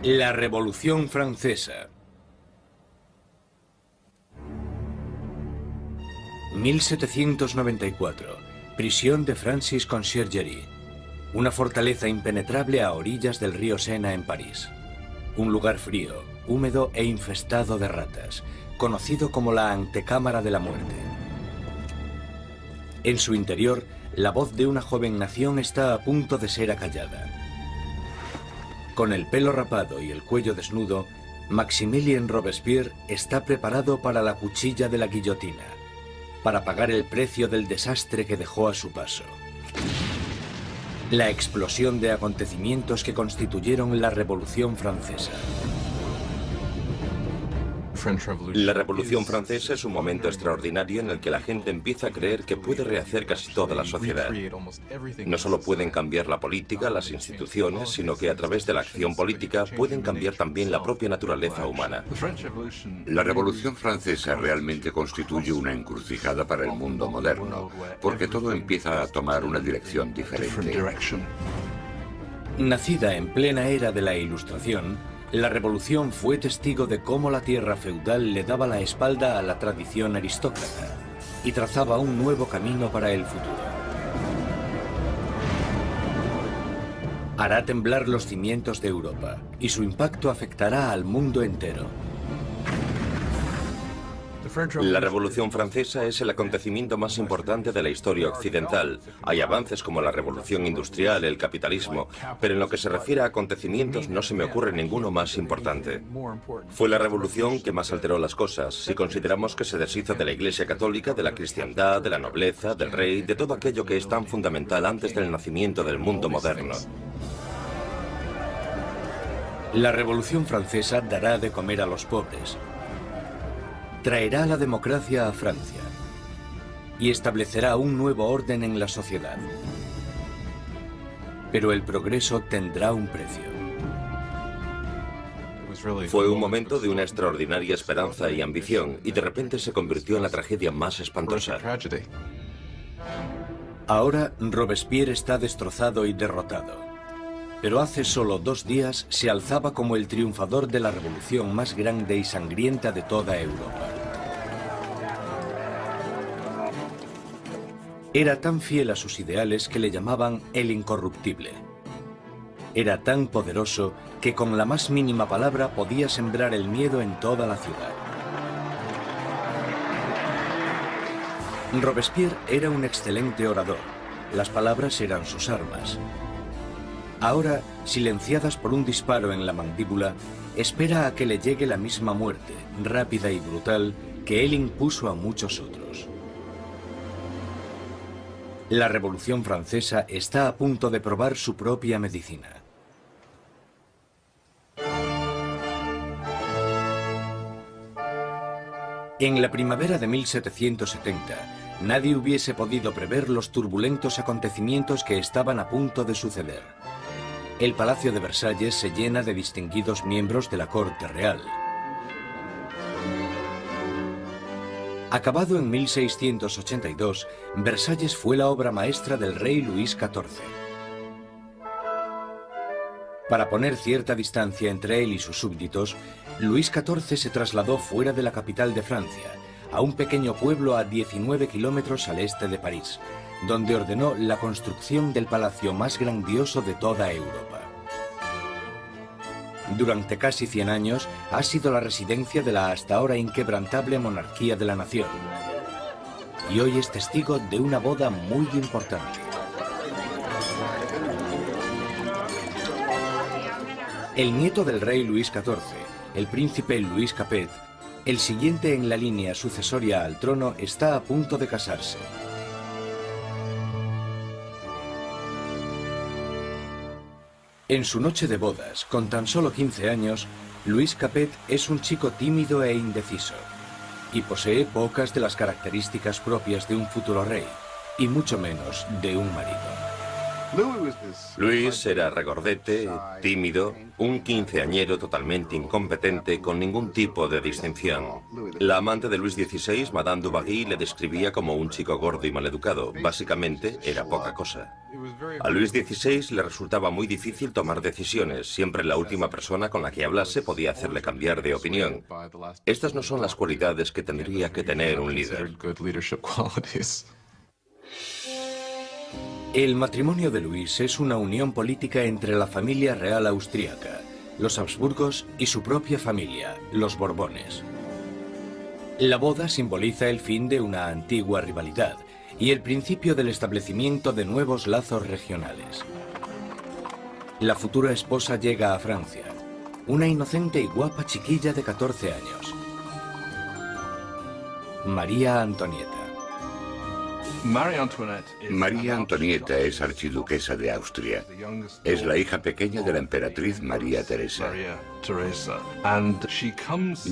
La Revolución Francesa. 1794. Prisión de Francis Conciergerie. Una fortaleza impenetrable a orillas del río Sena en París. Un lugar frío, húmedo e infestado de ratas, conocido como la antecámara de la muerte. En su interior, la voz de una joven nación está a punto de ser acallada. Con el pelo rapado y el cuello desnudo, Maximilien Robespierre está preparado para la cuchilla de la guillotina, para pagar el precio del desastre que dejó a su paso. La explosión de acontecimientos que constituyeron la Revolución Francesa. La Revolución Francesa es un momento extraordinario en el que la gente empieza a creer que puede rehacer casi toda la sociedad. No solo pueden cambiar la política, las instituciones, sino que a través de la acción política pueden cambiar también la propia naturaleza humana. La Revolución Francesa realmente constituye una encrucijada para el mundo moderno, porque todo empieza a tomar una dirección diferente. Nacida en plena era de la Ilustración, la Revolución fue testigo de cómo la tierra feudal le daba la espalda a la tradición aristócrata y trazaba un nuevo camino para el futuro. Hará temblar los cimientos de Europa y su impacto afectará al mundo entero. La Revolución Francesa es el acontecimiento más importante de la historia occidental. Hay avances como la Revolución Industrial, el capitalismo, pero en lo que se refiere a acontecimientos no se me ocurre ninguno más importante. Fue la revolución que más alteró las cosas, si consideramos que se deshizo de la Iglesia Católica, de la cristiandad, de la nobleza, del rey, de todo aquello que es tan fundamental antes del nacimiento del mundo moderno. La Revolución Francesa dará de comer a los pobres. Traerá la democracia a Francia y establecerá un nuevo orden en la sociedad. Pero el progreso tendrá un precio. Fue un momento de una extraordinaria esperanza y ambición, y de repente se convirtió en la tragedia más espantosa. Ahora Robespierre está destrozado y derrotado. Pero hace solo 2 días se alzaba como el triunfador de la revolución más grande y sangrienta de toda Europa. Era tan fiel a sus ideales que le llamaban el incorruptible. Era tan poderoso que con la más mínima palabra podía sembrar el miedo en toda la ciudad. Robespierre era un excelente orador. Las palabras eran sus armas. Ahora, silenciadas por un disparo en la mandíbula, espera a que le llegue la misma muerte, rápida y brutal, que él impuso a muchos otros. La Revolución Francesa está a punto de probar su propia medicina. En la primavera de 1770, nadie hubiese podido prever los turbulentos acontecimientos que estaban a punto de suceder. El Palacio de Versalles se llena de distinguidos miembros de la corte real. Acabado en 1682, Versalles fue la obra maestra del rey Luis XIV. Para poner cierta distancia entre él y sus súbditos, Luis XIV se trasladó fuera de la capital de Francia, a un pequeño pueblo a 19 kilómetros al este de París, donde ordenó la construcción del palacio más grandioso de toda Europa. Durante casi 100 años ha sido la residencia de la hasta ahora inquebrantable monarquía de la nación. Y hoy es testigo de una boda muy importante. El nieto del rey Luis XIV, el príncipe Louis Capet, el siguiente en la línea sucesoria al trono, está a punto de casarse. En su noche de bodas, con tan solo 15 años, Louis Capet es un chico tímido e indeciso, y posee pocas de las características propias de un futuro rey, y mucho menos de un marido. Luis era regordete, tímido, un quinceañero totalmente incompetente, con ningún tipo de distinción. La amante de Luis XVI, Madame du Barry, le describía como un chico gordo y maleducado. Básicamente, era poca cosa. A Luis XVI le resultaba muy difícil tomar decisiones. Siempre la última persona con la que hablase podía hacerle cambiar de opinión. Estas no son las cualidades que tendría que tener un líder. El matrimonio de Luis es una unión política entre la familia real austríaca, los Habsburgos y su propia familia, los Borbones. La boda simboliza el fin de una antigua rivalidad y el principio del establecimiento de nuevos lazos regionales. La futura esposa llega a Francia, una inocente y guapa chiquilla de 14 años. María Antonieta. María Antonieta es archiduquesa de Austria. Es la hija pequeña de la emperatriz María Teresa.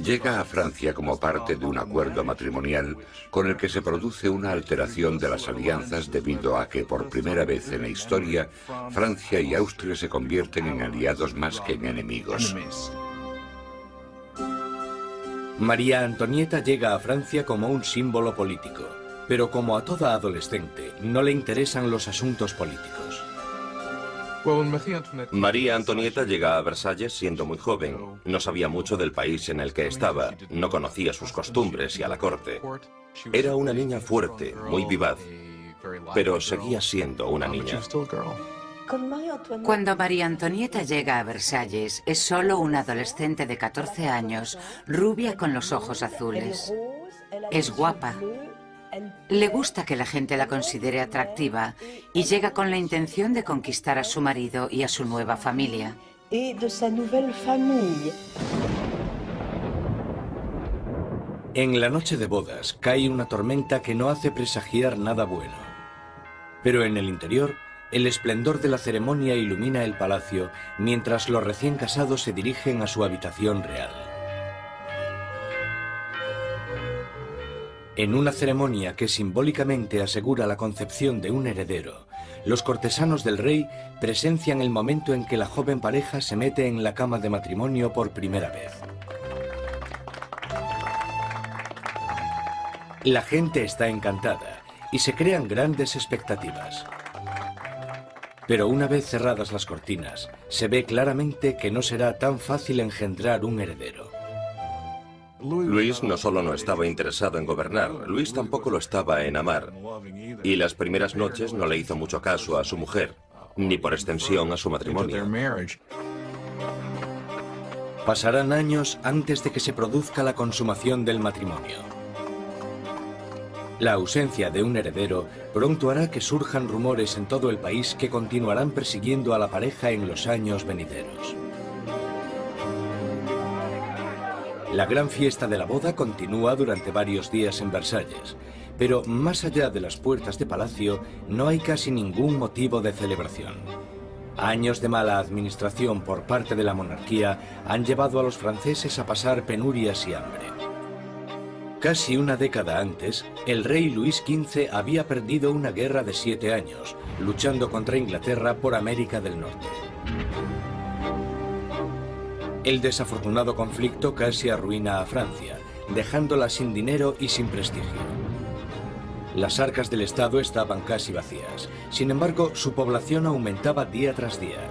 Llega a Francia como parte de un acuerdo matrimonial con el que se produce una alteración de las alianzas debido a que por primera vez en la historia Francia y Austria se convierten en aliados más que en enemigos. María Antonieta llega a Francia como un símbolo político. Pero como a toda adolescente, no le interesan los asuntos políticos. María Antonieta llega a Versalles siendo muy joven. No sabía mucho del país en el que estaba, no conocía sus costumbres y a la corte. Era una niña fuerte, muy vivaz, pero seguía siendo una niña. Cuando María Antonieta llega a Versalles, es solo una adolescente de 14 años, rubia con los ojos azules. Es guapa. Le gusta que la gente la considere atractiva y llega con la intención de conquistar a su marido y a su nueva familia. En la noche de bodas cae una tormenta que no hace presagiar nada bueno. Pero en el interior, el esplendor de la ceremonia ilumina el palacio mientras los recién casados se dirigen a su habitación real. En una ceremonia que simbólicamente asegura la concepción de un heredero, los cortesanos del rey presencian el momento en que la joven pareja se mete en la cama de matrimonio por primera vez. La gente está encantada y se crean grandes expectativas. Pero una vez cerradas las cortinas, se ve claramente que no será tan fácil engendrar un heredero. Luis no solo no estaba interesado en gobernar, Luis tampoco lo estaba en amar. Y las primeras noches no le hizo mucho caso a su mujer, ni por extensión a su matrimonio. Pasarán años antes de que se produzca la consumación del matrimonio. La ausencia de un heredero pronto hará que surjan rumores en todo el país que continuarán persiguiendo a la pareja en los años venideros. La gran fiesta de la boda continúa durante varios días en Versalles, pero más allá de las puertas de palacio no hay casi ningún motivo de celebración. Años de mala administración por parte de la monarquía han llevado a los franceses a pasar penurias y hambre. Casi una década antes, el rey Luis XV había perdido una guerra de 7 años, luchando contra Inglaterra por América del Norte. El desafortunado conflicto casi arruina a Francia, dejándola sin dinero y sin prestigio. Las arcas del Estado estaban casi vacías. Sin embargo, su población aumentaba día tras día.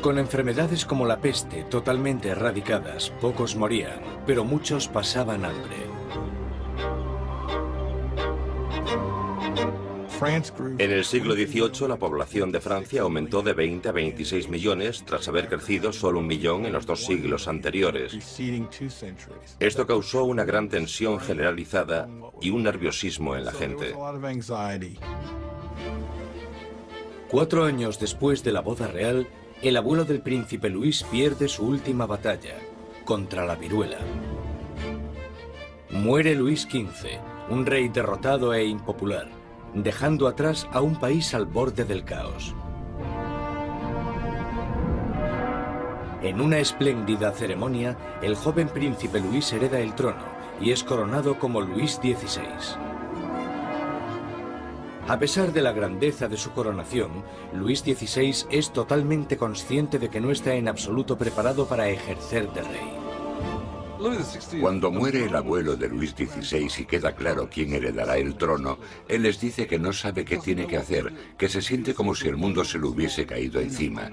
Con enfermedades como la peste totalmente erradicadas, pocos morían, pero muchos pasaban hambre. En el siglo XVIII, la población de Francia aumentó de 20 a 26 millones, tras haber crecido solo 1 millón en los 2 siglos anteriores. Esto causó una gran tensión generalizada y un nerviosismo en la gente. 4 años después de la boda real, el abuelo del príncipe Luis pierde su última batalla, contra la viruela. Muere Luis XV, un rey derrotado e impopular, dejando atrás a un país al borde del caos. En una espléndida ceremonia, el joven príncipe Luis hereda el trono y es coronado como Luis XVI. A pesar de la grandeza de su coronación, Luis XVI es totalmente consciente de que no está en absoluto preparado para ejercer de rey. Cuando muere el abuelo de Luis XVI y queda claro quién heredará el trono, él les dice que no sabe qué tiene que hacer, que se siente como si el mundo se le hubiese caído encima.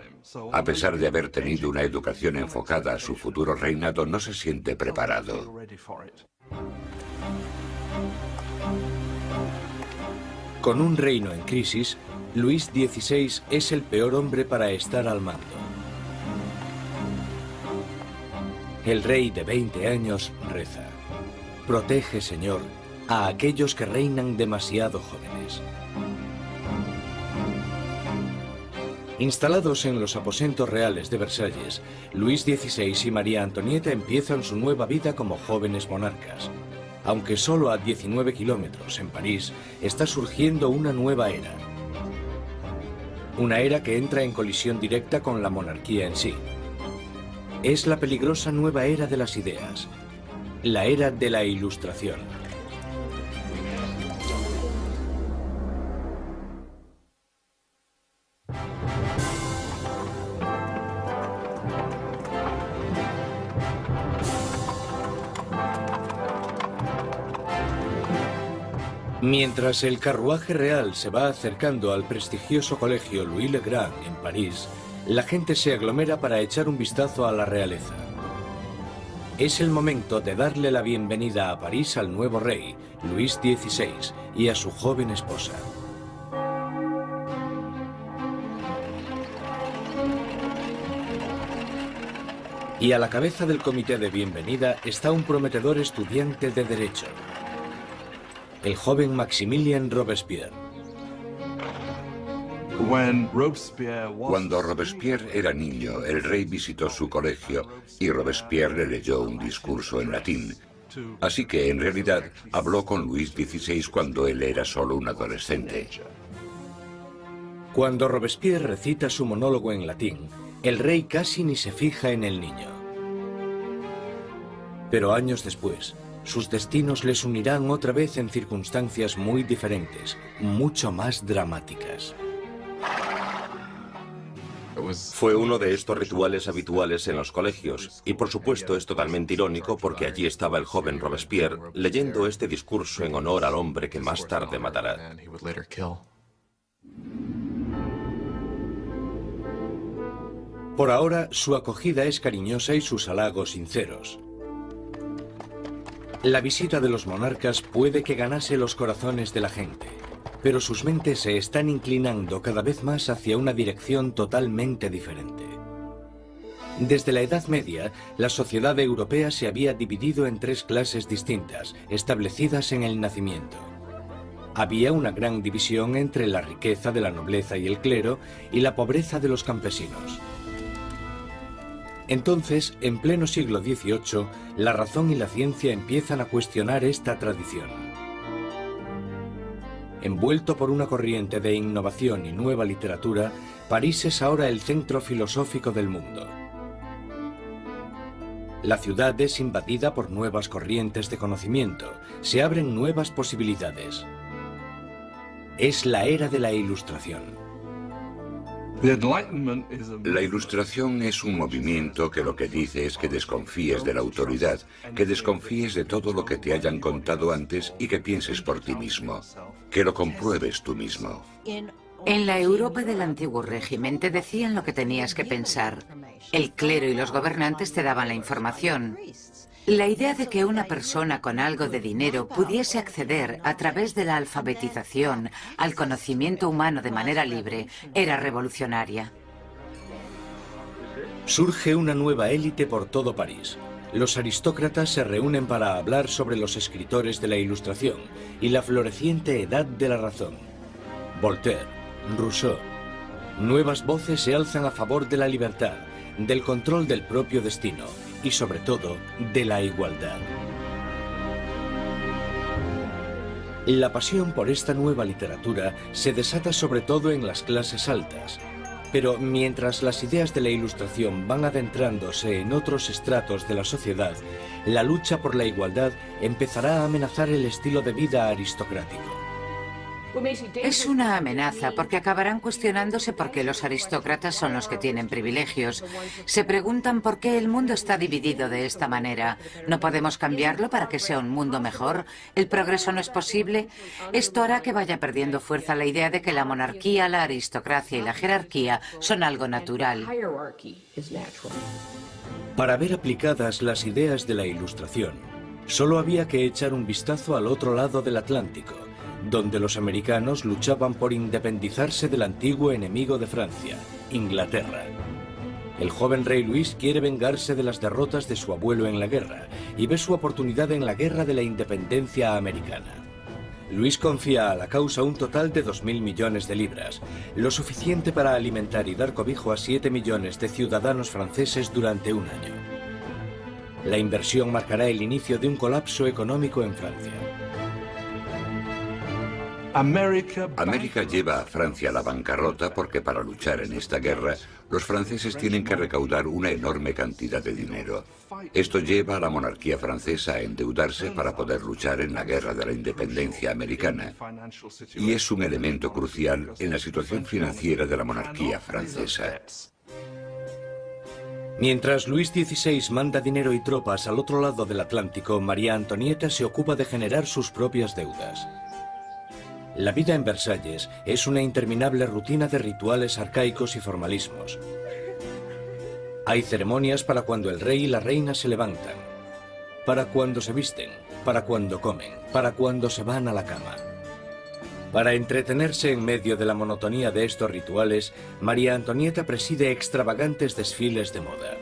A pesar de haber tenido una educación enfocada a su futuro reinado, no se siente preparado. Con un reino en crisis, Luis XVI es el peor hombre para estar al mando. El rey de 20 años reza: protege, Señor, a aquellos que reinan demasiado jóvenes. Instalados en los aposentos reales de Versalles, Luis XVI y María Antonieta empiezan su nueva vida como jóvenes monarcas. Aunque solo a 19 kilómetros en París, está surgiendo una nueva era. Una era que entra en colisión directa con la monarquía en sí. Es la peligrosa nueva era de las ideas, la era de la Ilustración. Mientras el carruaje real se va acercando al prestigioso colegio Louis le Grand en París, la gente se aglomera para echar un vistazo a la realeza. Es el momento de darle la bienvenida a París al nuevo rey, Luis XVI, y a su joven esposa. Y a la cabeza del comité de bienvenida está un prometedor estudiante de Derecho, el joven Maximilien Robespierre. Cuando Robespierre era niño, el rey visitó su colegio y Robespierre le leyó un discurso en latín. Así que, en realidad, habló con Luis XVI cuando él era solo un adolescente. Cuando Robespierre recita su monólogo en latín, el rey casi ni se fija en el niño. Pero años después, sus destinos les unirán otra vez en circunstancias muy diferentes, mucho más dramáticas. Fue uno de estos rituales habituales en los colegios, y por supuesto es totalmente irónico porque allí estaba el joven Robespierre leyendo este discurso en honor al hombre que más tarde matará. Por ahora, su acogida es cariñosa y sus halagos sinceros. La visita de los monarcas puede que ganase los corazones de la gente, pero sus mentes se están inclinando cada vez más hacia una dirección totalmente diferente. Desde la Edad Media, la sociedad europea se había dividido en tres clases distintas, establecidas en el nacimiento. Había una gran división entre la riqueza de la nobleza y el clero y la pobreza de los campesinos. Entonces, en pleno siglo XVIII, la razón y la ciencia empiezan a cuestionar esta tradición. Envuelto por una corriente de innovación y nueva literatura, París es ahora el centro filosófico del mundo. La ciudad es invadida por nuevas corrientes de conocimiento, se abren nuevas posibilidades. Es la era de la Ilustración. La Ilustración es un movimiento que lo que dice es que desconfíes de la autoridad, que desconfíes de todo lo que te hayan contado antes y que pienses por ti mismo, que lo compruebes tú mismo. En la Europa del antiguo régimen te decían lo que tenías que pensar. El clero y los gobernantes te daban la información. La idea de que una persona con algo de dinero pudiese acceder a través de la alfabetización al conocimiento humano de manera libre era revolucionaria. Surge una nueva élite por todo París. Los aristócratas se reúnen para hablar sobre los escritores de la Ilustración y la floreciente edad de la razón. Voltaire, Rousseau. Nuevas voces se alzan a favor de la libertad, del control del propio destino y, sobre todo, de la igualdad. La pasión por esta nueva literatura se desata sobre todo en las clases altas, pero mientras las ideas de la Ilustración van adentrándose en otros estratos de la sociedad, la lucha por la igualdad empezará a amenazar el estilo de vida aristocrático. Es una amenaza porque acabarán cuestionándose por qué los aristócratas son los que tienen privilegios. Se preguntan por qué el mundo está dividido de esta manera. ¿No podemos cambiarlo para que sea un mundo mejor? ¿El progreso no es posible? Esto hará que vaya perdiendo fuerza la idea de que la monarquía, la aristocracia y la jerarquía son algo natural. Para ver aplicadas las ideas de la Ilustración, solo había que echar un vistazo al otro lado del Atlántico, donde los americanos luchaban por independizarse del antiguo enemigo de Francia, Inglaterra. El joven rey Luis quiere vengarse de las derrotas de su abuelo en la guerra y ve su oportunidad en la guerra de la independencia americana. Luis confía a la causa un total de 2.000 millones de libras, lo suficiente para alimentar y dar cobijo a 7 millones de ciudadanos franceses durante un año. La inversión marcará el inicio de un colapso económico en Francia. América lleva a Francia a la bancarrota porque para luchar en esta guerra, los franceses tienen que recaudar una enorme cantidad de dinero. Esto lleva a la monarquía francesa a endeudarse para poder luchar en la guerra de la independencia americana. Y es un elemento crucial en la situación financiera de la monarquía francesa. Mientras Luis XVI manda dinero y tropas al otro lado del Atlántico, María Antonieta se ocupa de generar sus propias deudas. La vida en Versalles es una interminable rutina de rituales arcaicos y formalismos. Hay ceremonias para cuando el rey y la reina se levantan, para cuando se visten, para cuando comen, para cuando se van a la cama. Para entretenerse en medio de la monotonía de estos rituales, María Antonieta preside extravagantes desfiles de moda.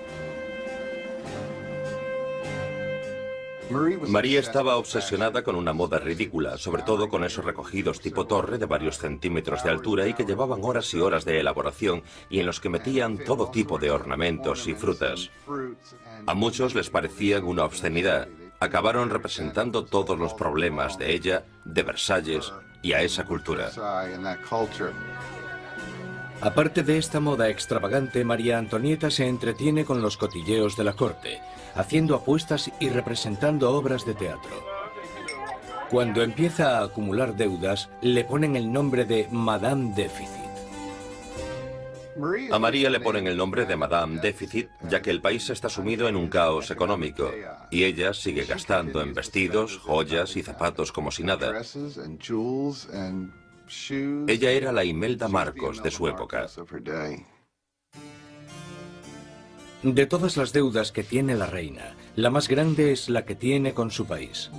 María estaba obsesionada con una moda ridícula, sobre todo con esos recogidos tipo torre de varios centímetros de altura y que llevaban horas y horas de elaboración y en los que metían todo tipo de ornamentos y frutas. A muchos les parecían una obscenidad. Acabaron representando todos los problemas de ella, de Versalles y a esa cultura. Aparte de esta moda extravagante, María Antonieta se entretiene con los cotilleos de la corte, haciendo apuestas y representando obras de teatro. Cuando empieza a acumular deudas, le ponen el nombre de Madame Déficit. A María le ponen el nombre de Madame Déficit, ya que el país está sumido en un caos económico, y ella sigue gastando en vestidos, joyas y zapatos como si nada. Ella era la Imelda Marcos de su época. De todas las deudas que tiene la reina, la más grande es la que tiene con su país.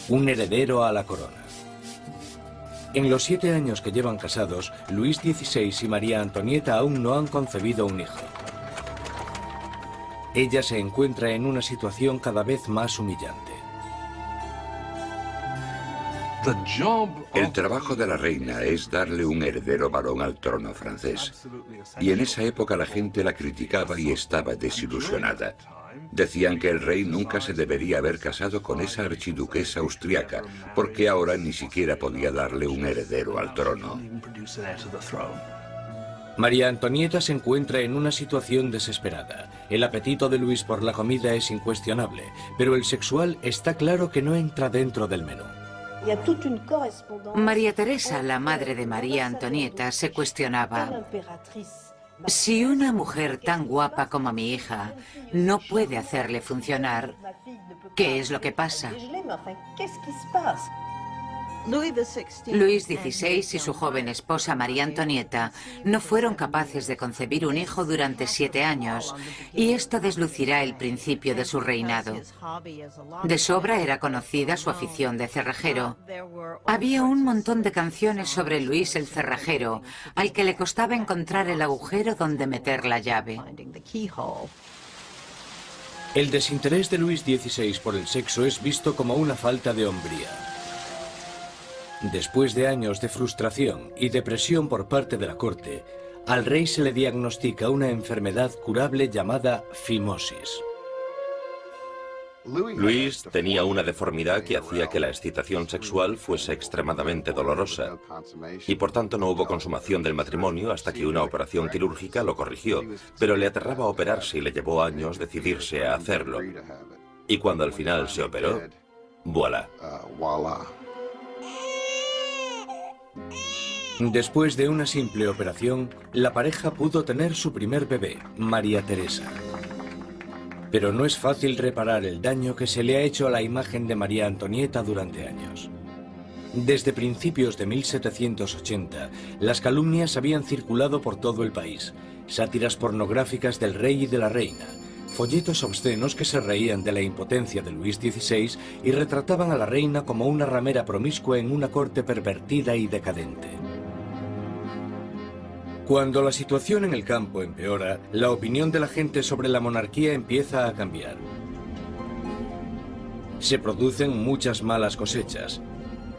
Un heredero a la corona. En los 7 años que llevan casados, Luis XVI y María Antonieta aún no han concebido un hijo. Ella se encuentra en una situación cada vez más humillante. El trabajo de la reina es darle un heredero varón al trono francés. Y en esa época la gente la criticaba y estaba desilusionada. Decían que el rey nunca se debería haber casado con esa archiduquesa austriaca, porque ahora ni siquiera podía darle un heredero al trono. María Antonieta se encuentra en una situación desesperada. El apetito de Luis por la comida es incuestionable, pero el sexual está claro que no entra dentro del menú. María Teresa, la madre de María Antonieta, se cuestionaba: si una mujer tan guapa como mi hija no puede hacerle funcionar, ¿qué es lo que pasa? Luis XVI y su joven esposa María Antonieta no fueron capaces de concebir un hijo durante 7 años, y esto deslucirá el principio de su reinado. De sobra era conocida su afición de cerrajero. Había un montón de canciones sobre Luis el cerrajero, al que le costaba encontrar el agujero donde meter la llave. El desinterés de Luis XVI por el sexo es visto como una falta de hombría. Después de años de frustración y depresión por parte de la corte, al rey se le diagnostica una enfermedad curable llamada fimosis. Luis tenía una deformidad que hacía que la excitación sexual fuese extremadamente dolorosa, y por tanto no hubo consumación del matrimonio hasta que una operación quirúrgica lo corrigió, pero le aterraba operarse y le llevó años decidirse a hacerlo. Y cuando al final se operó, voilà. Después de una simple operación, la pareja pudo tener su primer bebé, María Teresa. Pero no es fácil reparar el daño que se le ha hecho a la imagen de María Antonieta durante años. Desde principios de 1780, las calumnias habían circulado por todo el país. Sátiras pornográficas del rey y de la reina, folletos obscenos que se reían de la impotencia de Luis XVI y retrataban a la reina como una ramera promiscua en una corte pervertida y decadente. Cuando la situación en el campo empeora, la opinión de la gente sobre la monarquía empieza a cambiar. Se producen muchas malas cosechas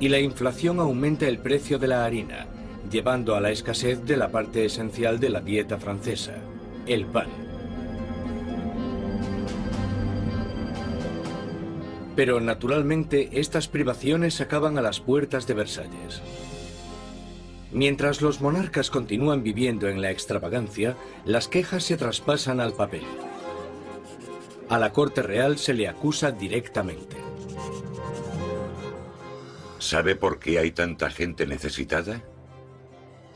y la inflación aumenta el precio de la harina, llevando a la escasez de la parte esencial de la dieta francesa, el pan. Pero naturalmente estas privaciones acaban a las puertas de Versalles. Mientras los monarcas continúan viviendo en la extravagancia, las quejas se traspasan al papel. A la corte real se le acusa directamente. ¿Sabe por qué hay tanta gente necesitada?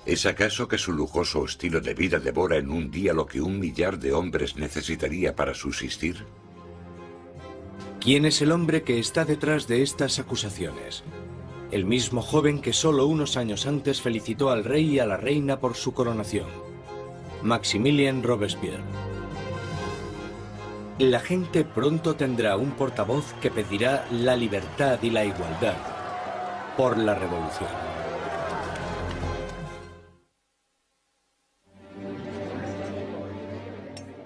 ¿Es acaso que su lujoso estilo de vida devora en un día lo que 1 millar de hombres necesitaría para subsistir? ¿Quién es el hombre que está detrás de estas acusaciones? El mismo joven que solo unos años antes felicitó al rey y a la reina por su coronación, Maximilien Robespierre. La gente pronto tendrá un portavoz que pedirá la libertad y la igualdad por la revolución.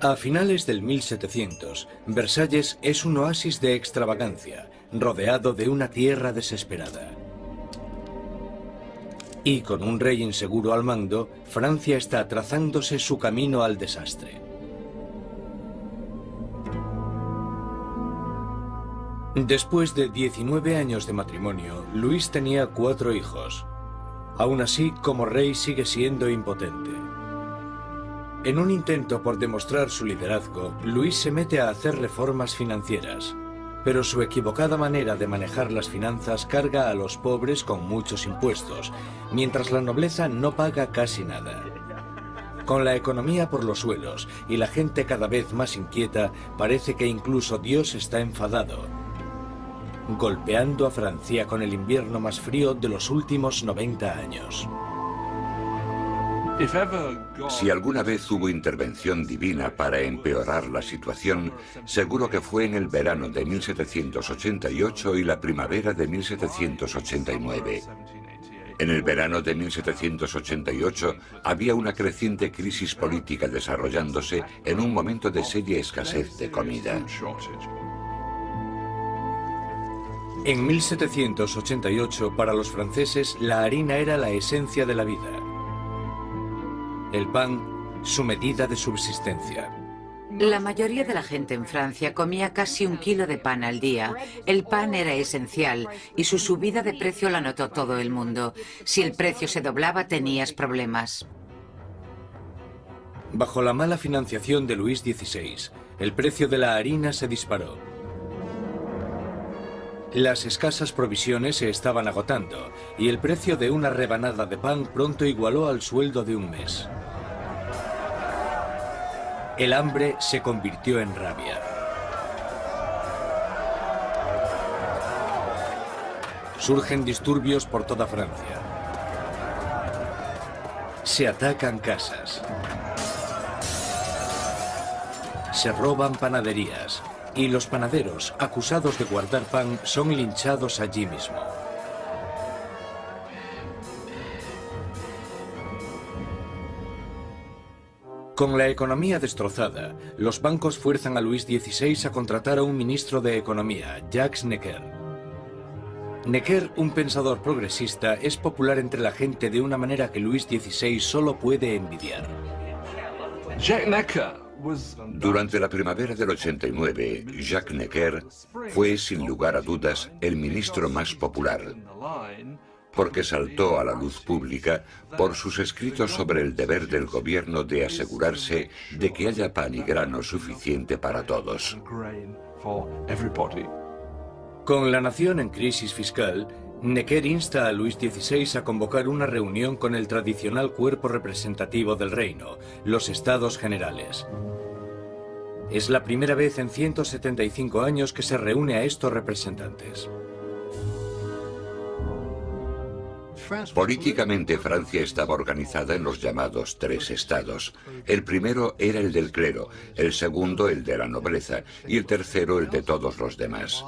A finales del 1700, Versalles es un oasis de extravagancia, rodeado de una tierra desesperada. Y con un rey inseguro al mando, Francia está trazándose su camino al desastre. Después de 19 años de matrimonio, Luis tenía 4 hijos. Aún así, como rey sigue siendo impotente. En un intento por demostrar su liderazgo, Luis se mete a hacer reformas financieras. Pero su equivocada manera de manejar las finanzas carga a los pobres con muchos impuestos, mientras la nobleza no paga casi nada. Con la economía por los suelos y la gente cada vez más inquieta, parece que incluso Dios está enfadado, golpeando a Francia con el invierno más frío de los últimos 90 años. Si alguna vez hubo intervención divina para empeorar la situación, seguro que fue en el verano de 1788 y la primavera de 1789. En el verano de 1788 había una creciente crisis política desarrollándose en un momento de seria escasez de comida. En 1788, para los franceses, la harina era la esencia de la vida. El pan, su medida de subsistencia. La mayoría de la gente en Francia comía casi 1 kilo de pan al día. El pan era esencial y su subida de precio la notó todo el mundo. Si el precio se doblaba, tenías problemas. Bajo la mala financiación de Luis XVI, el precio de la harina se disparó. Las escasas provisiones se estaban agotando y el precio de una rebanada de pan pronto igualó al sueldo de un mes. El hambre se convirtió en rabia. Surgen disturbios por toda Francia. Se atacan casas. Se roban panaderías. Y los panaderos, acusados de guardar pan, son linchados allí mismo. Con la economía destrozada, los bancos fuerzan a Luis XVI a contratar a un ministro de Economía, Jacques Necker. Necker, un pensador progresista, es popular entre la gente de una manera que Luis XVI solo puede envidiar. Durante la primavera del 89, Jacques Necker fue, sin lugar a dudas, el ministro más popular, porque saltó a la luz pública por sus escritos sobre el deber del gobierno de asegurarse de que haya pan y grano suficiente para todos. Con la nación en crisis fiscal, Necker insta a Luis XVI a convocar una reunión con el tradicional cuerpo representativo del reino, los Estados Generales. Es la primera vez en 175 años que se reúne a estos representantes. Políticamente, Francia estaba organizada en los llamados tres estados. El primero era el del clero, el segundo el de la nobleza y el tercero el de todos los demás.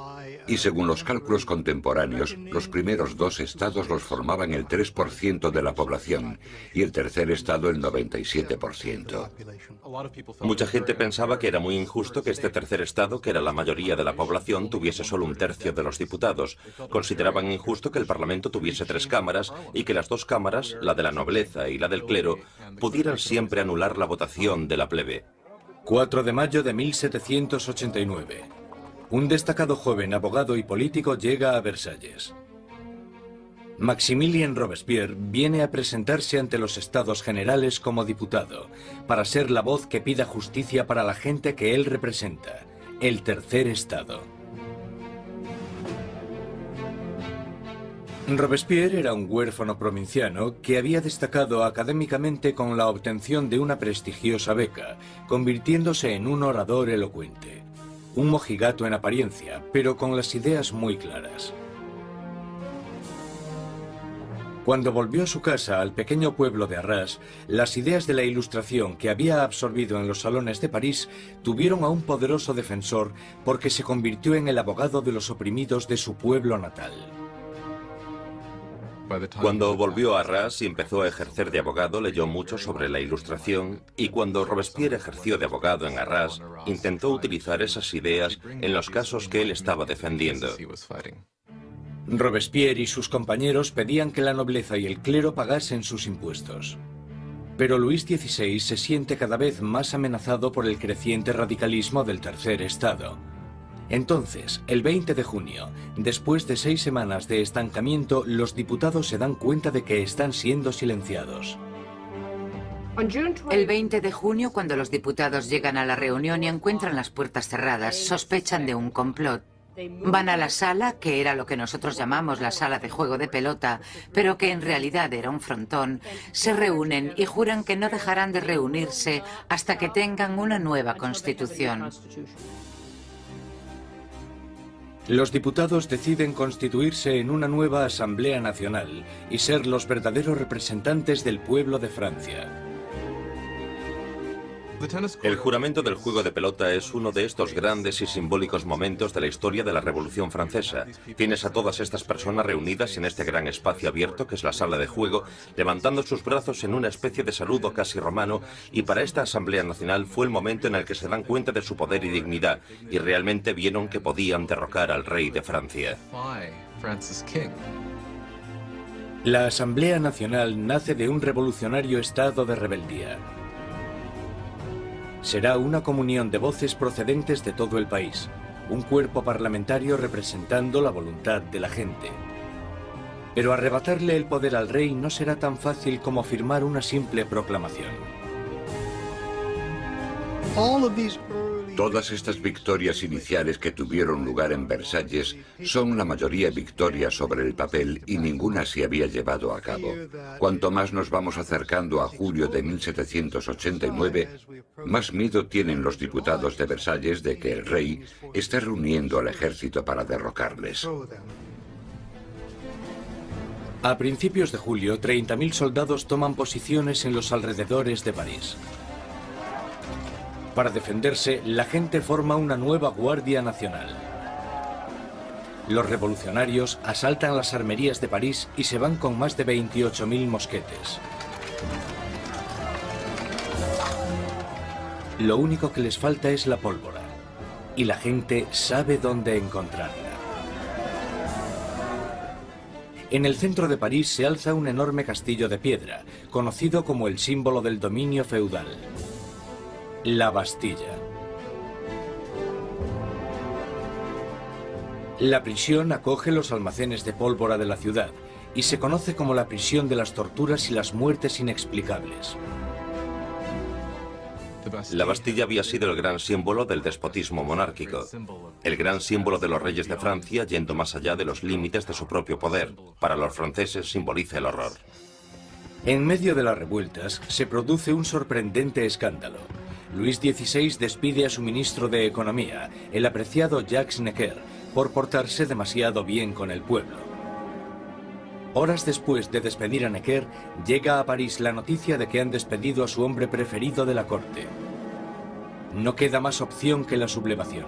Y según los cálculos contemporáneos, los primeros dos estados los formaban el 3% de la población y el tercer estado el 97%. Mucha gente pensaba que era muy injusto que este tercer estado, que era la mayoría de la población, tuviese solo un tercio de los diputados. Consideraban injusto que el Parlamento tuviese tres cámaras y que las dos cámaras, la de la nobleza y la del clero, pudieran siempre anular la votación de la plebe. 4 de mayo de 1789. Un destacado joven abogado y político llega a Versalles. Maximilien Robespierre viene a presentarse ante los Estados Generales como diputado, para ser la voz que pida justicia para la gente que él representa, el tercer estado. Robespierre era un huérfano provinciano que había destacado académicamente con la obtención de una prestigiosa beca, convirtiéndose en un orador elocuente. Un mojigato en apariencia, pero con las ideas muy claras. Cuando volvió a su casa, al pequeño pueblo de Arras, las ideas de la Ilustración que había absorbido en los salones de París tuvieron a un poderoso defensor porque se convirtió en el abogado de los oprimidos de su pueblo natal. Cuando volvió a Arras y empezó a ejercer de abogado, leyó mucho sobre la Ilustración, y cuando Robespierre ejerció de abogado en Arras, intentó utilizar esas ideas en los casos que él estaba defendiendo. Robespierre y sus compañeros pedían que la nobleza y el clero pagasen sus impuestos. Pero Luis XVI se siente cada vez más amenazado por el creciente radicalismo del tercer estado. Entonces, el 20 de junio, después de 6 semanas de estancamiento, los diputados se dan cuenta de que están siendo silenciados. El 20 de junio, cuando los diputados llegan a la reunión y encuentran las puertas cerradas, sospechan de un complot. Van a la sala, que era lo que nosotros llamamos la sala de juego de pelota, pero que en realidad era un frontón, se reúnen y juran que no dejarán de reunirse hasta que tengan una nueva constitución. Los diputados deciden constituirse en una nueva Asamblea Nacional y ser los verdaderos representantes del pueblo de Francia. El juramento del juego de pelota es uno de estos grandes y simbólicos momentos de la historia de la Revolución Francesa. Tienes a todas estas personas reunidas en este gran espacio abierto que es la sala de juego, levantando sus brazos en una especie de saludo casi romano, y para esta Asamblea Nacional fue el momento en el que se dan cuenta de su poder y dignidad, y realmente vieron que podían derrocar al rey de Francia. La Asamblea Nacional nace de un revolucionario estado de rebeldía. Será una comunión de voces procedentes de todo el país, un cuerpo parlamentario representando la voluntad de la gente. Pero arrebatarle el poder al rey no será tan fácil como firmar una simple proclamación. Todas estas victorias iniciales que tuvieron lugar en Versalles son la mayoría victorias sobre el papel y ninguna se había llevado a cabo. Cuanto más nos vamos acercando a julio de 1789, más miedo tienen los diputados de Versalles de que el rey esté reuniendo al ejército para derrocarles. A principios de julio, 30.000 soldados toman posiciones en los alrededores de París. Para defenderse, la gente forma una nueva Guardia Nacional. Los revolucionarios asaltan las armerías de París y se van con más de 28.000 mosquetes. Lo único que les falta es la pólvora, y la gente sabe dónde encontrarla. En el centro de París se alza un enorme castillo de piedra, conocido como el símbolo del dominio feudal. La Bastilla. La prisión acoge los almacenes de pólvora de la ciudad y se conoce como la prisión de las torturas y las muertes inexplicables. La Bastilla había sido el gran símbolo del despotismo monárquico, el gran símbolo de los reyes de Francia yendo más allá de los límites de su propio poder. Para los franceses simboliza el horror. En medio de las revueltas se produce un sorprendente escándalo. Luis XVI despide a su ministro de Economía, el apreciado Jacques Necker, por portarse demasiado bien con el pueblo. Horas después de despedir a Necker, llega a París la noticia de que han despedido a su hombre preferido de la corte. No queda más opción que la sublevación.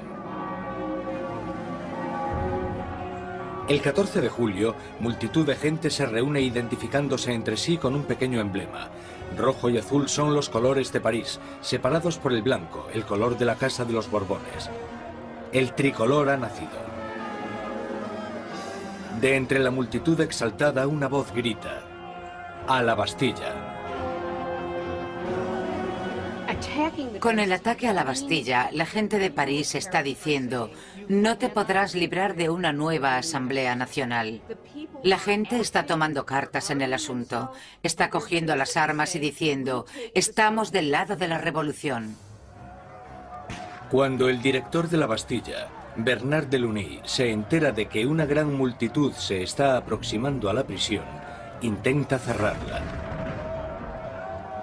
El 14 de julio, multitud de gente se reúne identificándose entre sí con un pequeño emblema. Rojo y azul son los colores de París, separados por el blanco, el color de la Casa de los Borbones. El tricolor ha nacido. De entre la multitud exaltada, una voz grita: ¡A la Bastilla! Con el ataque a la Bastilla, la gente de París está diciendo: no te podrás librar de una nueva Asamblea Nacional. La gente está tomando cartas en el asunto, está cogiendo las armas y diciendo: estamos del lado de la revolución. Cuando el director de la Bastilla, Bernard Delaunay, se entera de que una gran multitud se está aproximando a la prisión, intenta cerrarla.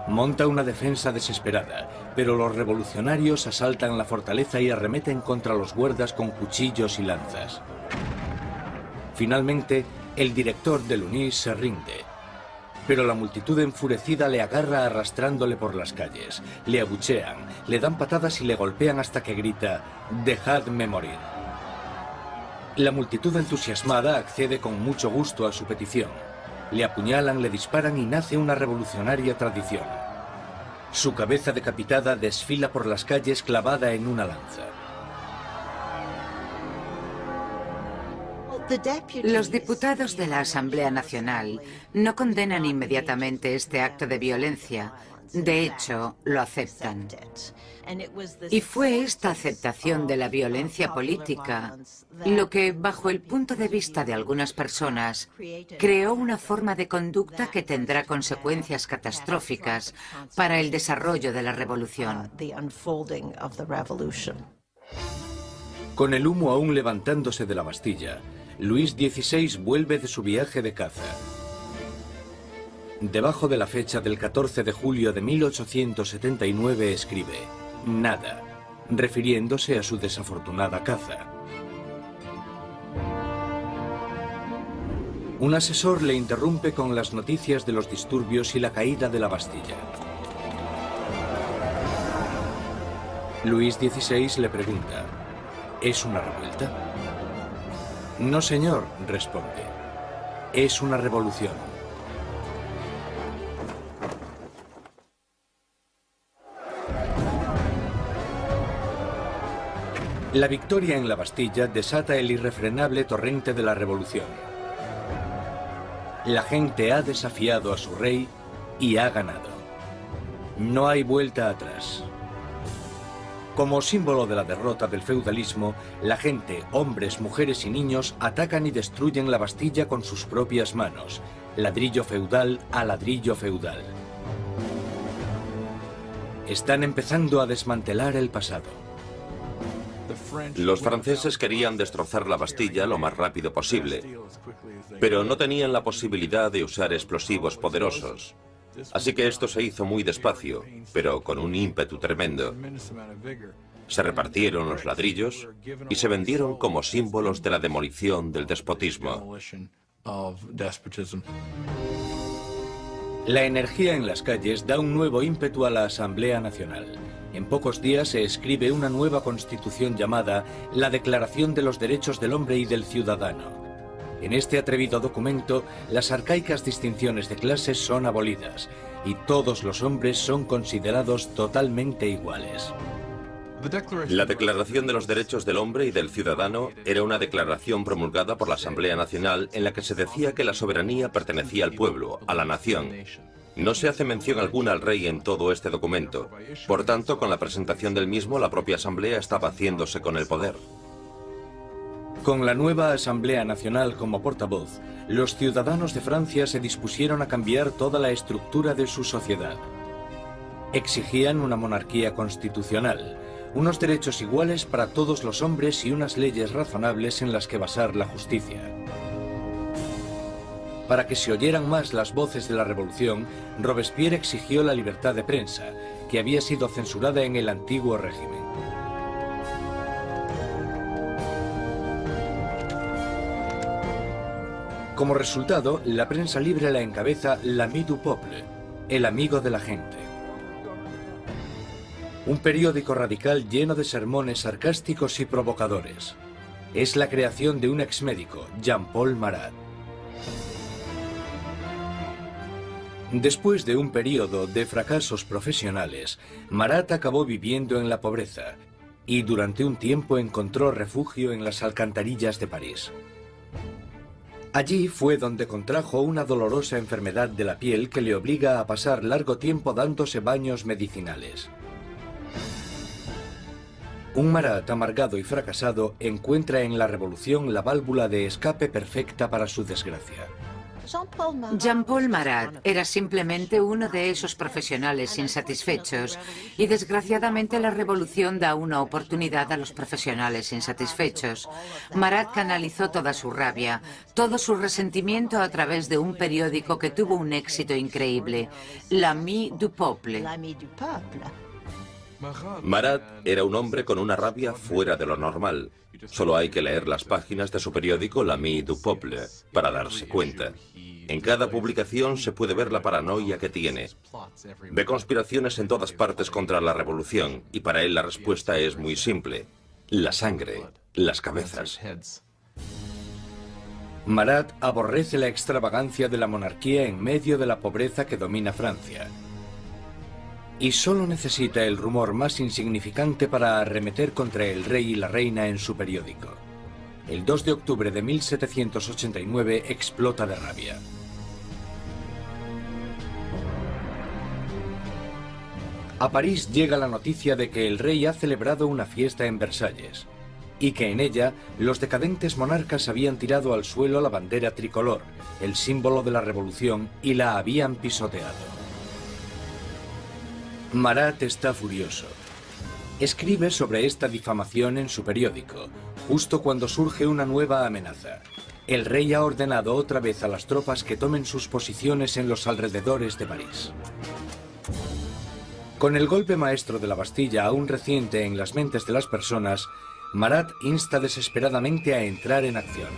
Monta una defensa desesperada, pero los revolucionarios asaltan la fortaleza y arremeten contra los guardas con cuchillos y lanzas. Finalmente, el director Delaunay se rinde, pero la multitud enfurecida le agarra arrastrándole por las calles, le abuchean, le dan patadas y le golpean hasta que grita: «¡Dejadme morir!». La multitud entusiasmada accede con mucho gusto a su petición. Le apuñalan, le disparan y nace una revolucionaria tradición. Su cabeza decapitada desfila por las calles clavada en una lanza. Los diputados de la Asamblea Nacional no condenan inmediatamente este acto de violencia. De hecho, lo aceptan. Y fue esta aceptación de la violencia política lo que, bajo el punto de vista de algunas personas, creó una forma de conducta que tendrá consecuencias catastróficas para el desarrollo de la revolución. Con el humo aún levantándose de la Bastilla, Luis XVI vuelve de su viaje de caza. Debajo de la fecha del 14 de julio de 1879 escribe: «Nada», refiriéndose a su desafortunada caza. Un asesor le interrumpe con las noticias de los disturbios y la caída de la Bastilla. Luis XVI le pregunta: ¿es una revuelta? «No, señor», responde. «Es una revolución». La victoria en la Bastilla desata el irrefrenable torrente de la revolución. La gente ha desafiado a su rey y ha ganado. No hay vuelta atrás. Como símbolo de la derrota del feudalismo, la gente, hombres, mujeres y niños, atacan y destruyen la Bastilla con sus propias manos, ladrillo feudal a ladrillo feudal. Están empezando a desmantelar el pasado. Los franceses querían destrozar la Bastilla lo más rápido posible, pero no tenían la posibilidad de usar explosivos poderosos. Así que esto se hizo muy despacio, pero con un ímpetu tremendo. Se repartieron los ladrillos y se vendieron como símbolos de la demolición del despotismo. La energía en las calles da un nuevo ímpetu a la Asamblea Nacional. En pocos días se escribe una nueva constitución llamada la Declaración de los Derechos del Hombre y del Ciudadano. En este atrevido documento, las arcaicas distinciones de clases son abolidas y todos los hombres son considerados totalmente iguales. La Declaración de los Derechos del Hombre y del Ciudadano era una declaración promulgada por la Asamblea Nacional en la que se decía que la soberanía pertenecía al pueblo, a la nación. No se hace mención alguna al rey en todo este documento. Por tanto, con la presentación del mismo, la propia Asamblea estaba haciéndose con el poder. Con la nueva Asamblea Nacional como portavoz, los ciudadanos de Francia se dispusieron a cambiar toda la estructura de su sociedad. Exigían una monarquía constitucional, unos derechos iguales para todos los hombres y unas leyes razonables en las que basar la justicia. Para que se oyeran más las voces de la revolución, Robespierre exigió la libertad de prensa, que había sido censurada en el antiguo régimen. Como resultado, la prensa libre la encabeza l'ami du peuple, el amigo de la gente. Un periódico radical lleno de sermones sarcásticos y provocadores. Es la creación de un exmédico, Jean-Paul Marat. Después de un periodo de fracasos profesionales, Marat acabó viviendo en la pobreza y durante un tiempo encontró refugio en las alcantarillas de París. Allí fue donde contrajo una dolorosa enfermedad de la piel que le obliga a pasar largo tiempo dándose baños medicinales. Un Marat amargado y fracasado encuentra en la revolución la válvula de escape perfecta para su desgracia. Jean-Paul Marat era simplemente uno de esos profesionales insatisfechos y desgraciadamente la revolución da una oportunidad a los profesionales insatisfechos. Marat canalizó toda su rabia, todo su resentimiento a través de un periódico que tuvo un éxito increíble, l'ami du peuple. Marat era un hombre con una rabia fuera de lo normal. Solo hay que leer las páginas de su periódico l'ami du peuple para darse cuenta. En cada publicación se puede ver la paranoia que tiene. Ve conspiraciones en todas partes contra la revolución y para él la respuesta es muy simple. La sangre, las cabezas. Marat aborrece la extravagancia de la monarquía en medio de la pobreza que domina Francia. Y solo necesita el rumor más insignificante para arremeter contra el rey y la reina en su periódico. El 2 de octubre de 1789 explota de rabia. A París llega la noticia de que el rey ha celebrado una fiesta en Versalles y que en ella los decadentes monarcas habían tirado al suelo la bandera tricolor, el símbolo de la revolución, y la habían pisoteado. Marat está furioso. Escribe sobre esta difamación en su periódico, justo cuando surge una nueva amenaza. El rey ha ordenado otra vez a las tropas que tomen sus posiciones en los alrededores de París. Con el golpe maestro de la Bastilla aún reciente en las mentes de las personas, Marat insta desesperadamente a entrar en acción.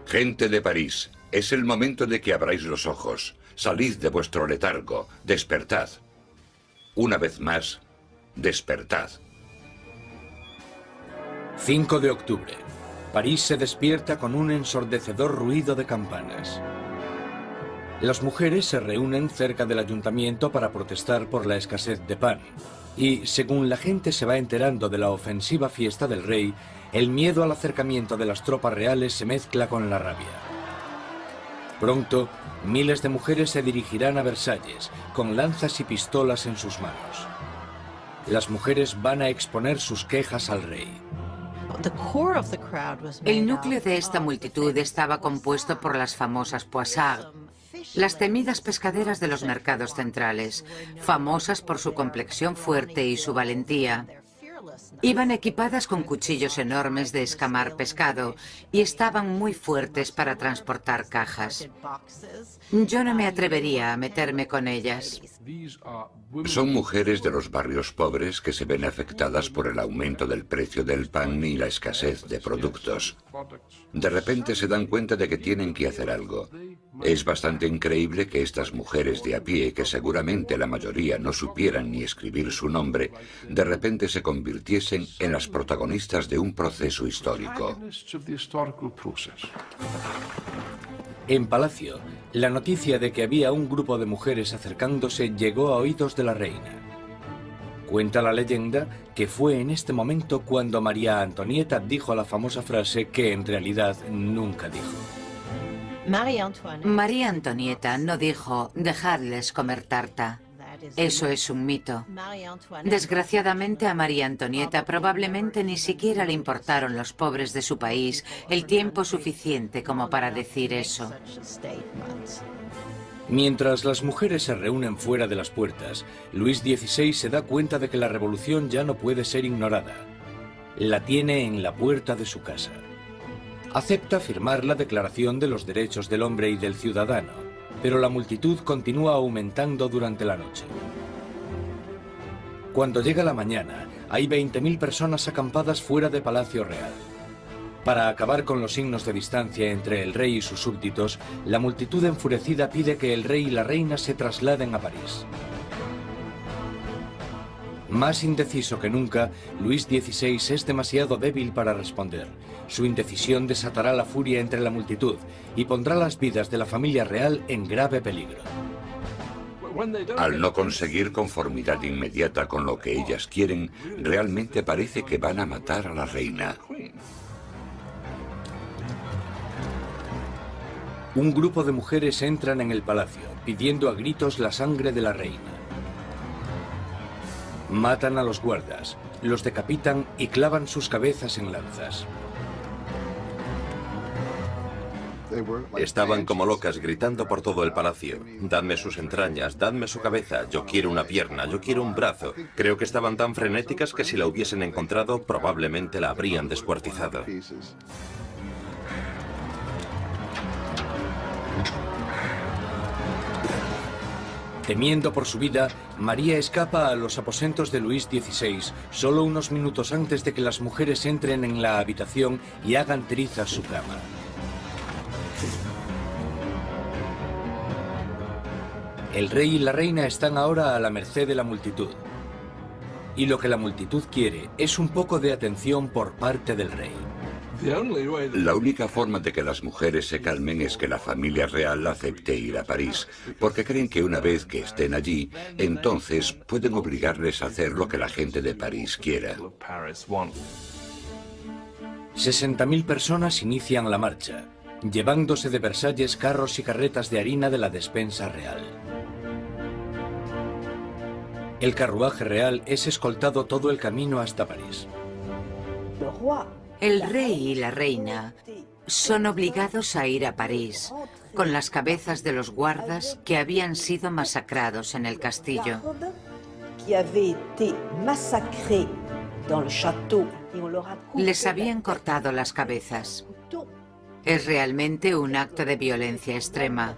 Gente de París, es el momento de que abráis los ojos. Salid de vuestro letargo, despertad. Una vez más, despertad. 5 de octubre. París se despierta con un ensordecedor ruido de campanas. Las mujeres se reúnen cerca del ayuntamiento para protestar por la escasez de pan. Y, según la gente se va enterando de la ofensiva fiesta del rey, el miedo al acercamiento de las tropas reales se mezcla con la rabia. Pronto, miles de mujeres se dirigirán a Versalles, con lanzas y pistolas en sus manos. Las mujeres van a exponer sus quejas al rey. El núcleo de esta multitud estaba compuesto por las famosas poissardes, las temidas pescaderas de los mercados centrales, famosas por su complexión fuerte y su valentía. Iban equipadas con cuchillos enormes de escamar pescado y estaban muy fuertes para transportar cajas. Yo no me atrevería a meterme con ellas. Son mujeres de los barrios pobres que se ven afectadas por el aumento del precio del pan y la escasez de productos. De repente se dan cuenta de que tienen que hacer algo. Es bastante increíble que estas mujeres de a pie, que seguramente la mayoría no supieran ni escribir su nombre, de repente se convirtiesen en las protagonistas de un proceso histórico. En Palacio, la noticia de que había un grupo de mujeres acercándose llegó a oídos de la reina. Cuenta la leyenda que fue en este momento cuando María Antonieta dijo la famosa frase que en realidad nunca dijo. María Antonieta no dijo «dejadles comer tarta». Eso es un mito. Desgraciadamente a María Antonieta probablemente ni siquiera le importaron los pobres de su país el tiempo suficiente como para decir eso. Mientras las mujeres se reúnen fuera de las puertas, Luis XVI se da cuenta de que la revolución ya no puede ser ignorada. La tiene en la puerta de su casa. Acepta firmar la Declaración de los Derechos del Hombre y del Ciudadano, pero la multitud continúa aumentando durante la noche. Cuando llega la mañana, hay 20.000 personas acampadas fuera de Palacio Real. Para acabar con los signos de distancia entre el rey y sus súbditos, la multitud enfurecida pide que el rey y la reina se trasladen a París. Más indeciso que nunca, Luis XVI es demasiado débil para responder. Su indecisión desatará la furia entre la multitud y pondrá las vidas de la familia real en grave peligro. Al no conseguir conformidad inmediata con lo que ellas quieren, realmente parece que van a matar a la reina. Un grupo de mujeres entran en el palacio, pidiendo a gritos la sangre de la reina. Matan a los guardas, los decapitan y clavan sus cabezas en lanzas. Estaban como locas gritando por todo el palacio. Dadme sus entrañas, dadme su cabeza, yo quiero una pierna, yo quiero un brazo. Creo que estaban tan frenéticas que si la hubiesen encontrado probablemente la habrían descuartizado. Temiendo por su vida, María escapa a los aposentos de Luis XVI solo unos minutos antes de que las mujeres entren en la habitación y hagan trizas su cama. El rey y la reina están ahora a la merced de la multitud. Y lo que la multitud quiere es un poco de atención por parte del rey. La única forma de que las mujeres se calmen es que la familia real acepte ir a París, porque creen que una vez que estén allí, entonces pueden obligarles a hacer lo que la gente de París quiera. 60.000 personas inician la marcha, llevándose de Versalles carros y carretas de harina de la despensa real. El carruaje real es escoltado todo el camino hasta París. El rey y la reina son obligados a ir a París con las cabezas de los guardas que habían sido masacrados en el castillo. Les habían cortado las cabezas. Es realmente un acto de violencia extrema.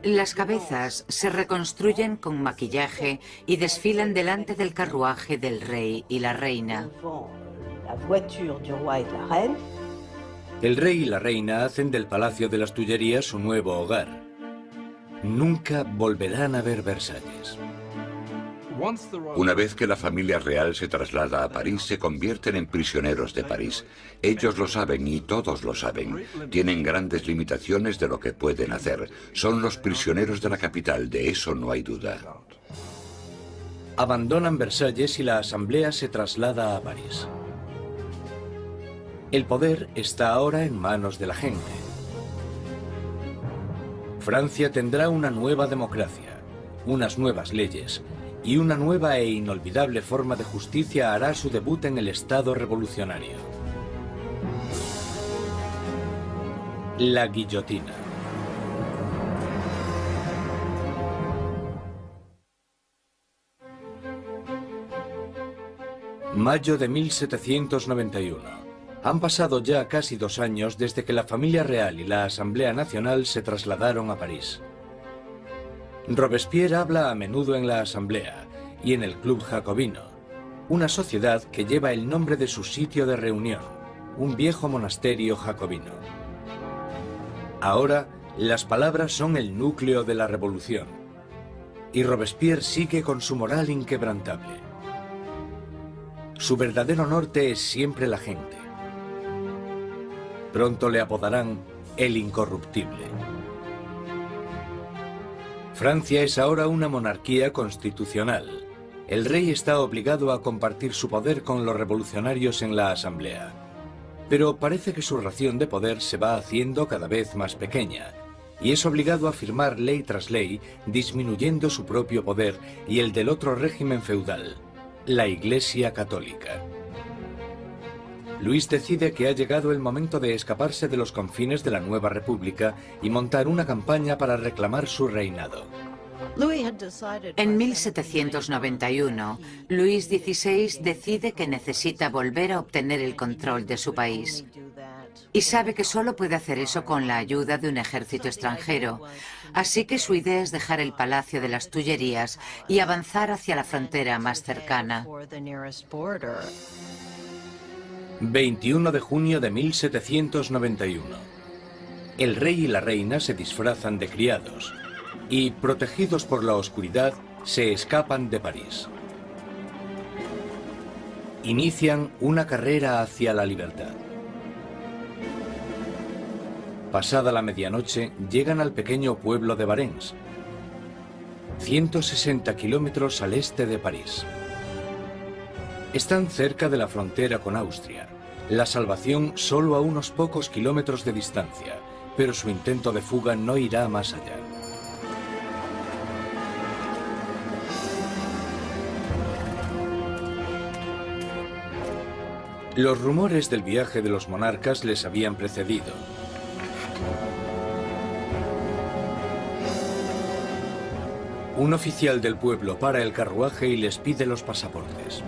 Las cabezas se reconstruyen con maquillaje y desfilan delante del carruaje del rey y la reina. El rey y la reina hacen del Palacio de las Tullerías su nuevo hogar. Nunca volverán a ver Versalles. Una vez que la familia real se traslada a París, se convierten en prisioneros de París. Ellos lo saben y todos lo saben. Tienen grandes limitaciones de lo que pueden hacer. Son los prisioneros de la capital, de eso no hay duda. Abandonan Versalles y la asamblea se traslada a París. El poder está ahora en manos de la gente. Francia tendrá una nueva democracia, unas nuevas leyes, y una nueva e inolvidable forma de justicia hará su debut en el Estado revolucionario. La guillotina. Mayo de 1791. Han pasado ya casi 2 años desde que la familia real y la Asamblea Nacional se trasladaron a París. Robespierre habla a menudo en la Asamblea y en el Club Jacobino, una sociedad que lleva el nombre de su sitio de reunión, un viejo monasterio jacobino. Ahora, las palabras son el núcleo de la revolución, y Robespierre sigue con su moral inquebrantable. Su verdadero norte es siempre la gente. Pronto le apodarán el incorruptible. Francia es ahora una monarquía constitucional. El rey está obligado a compartir su poder con los revolucionarios en la Asamblea. Pero parece que su ración de poder se va haciendo cada vez más pequeña, y es obligado a firmar ley tras ley, disminuyendo su propio poder y el del otro régimen feudal, la Iglesia Católica. Luis decide que ha llegado el momento de escaparse de los confines de la nueva república y montar una campaña para reclamar su reinado. En 1791, Luis XVI decide que necesita volver a obtener el control de su país. Y sabe que solo puede hacer eso con la ayuda de un ejército extranjero. Así que su idea es dejar el Palacio de las Tullerías y avanzar hacia la frontera más cercana. 21 de junio de 1791. El rey y la reina se disfrazan de criados y, protegidos por la oscuridad, se escapan de París. Inician una carrera hacia la libertad. Pasada la medianoche, llegan al pequeño pueblo de Varennes, 160 kilómetros al este de París. Están cerca de la frontera con Austria. La salvación solo a unos pocos kilómetros de distancia, pero su intento de fuga no irá más allá. Los rumores del viaje de los monarcas les habían precedido. Un oficial del pueblo para el carruaje y les pide los pasaportes.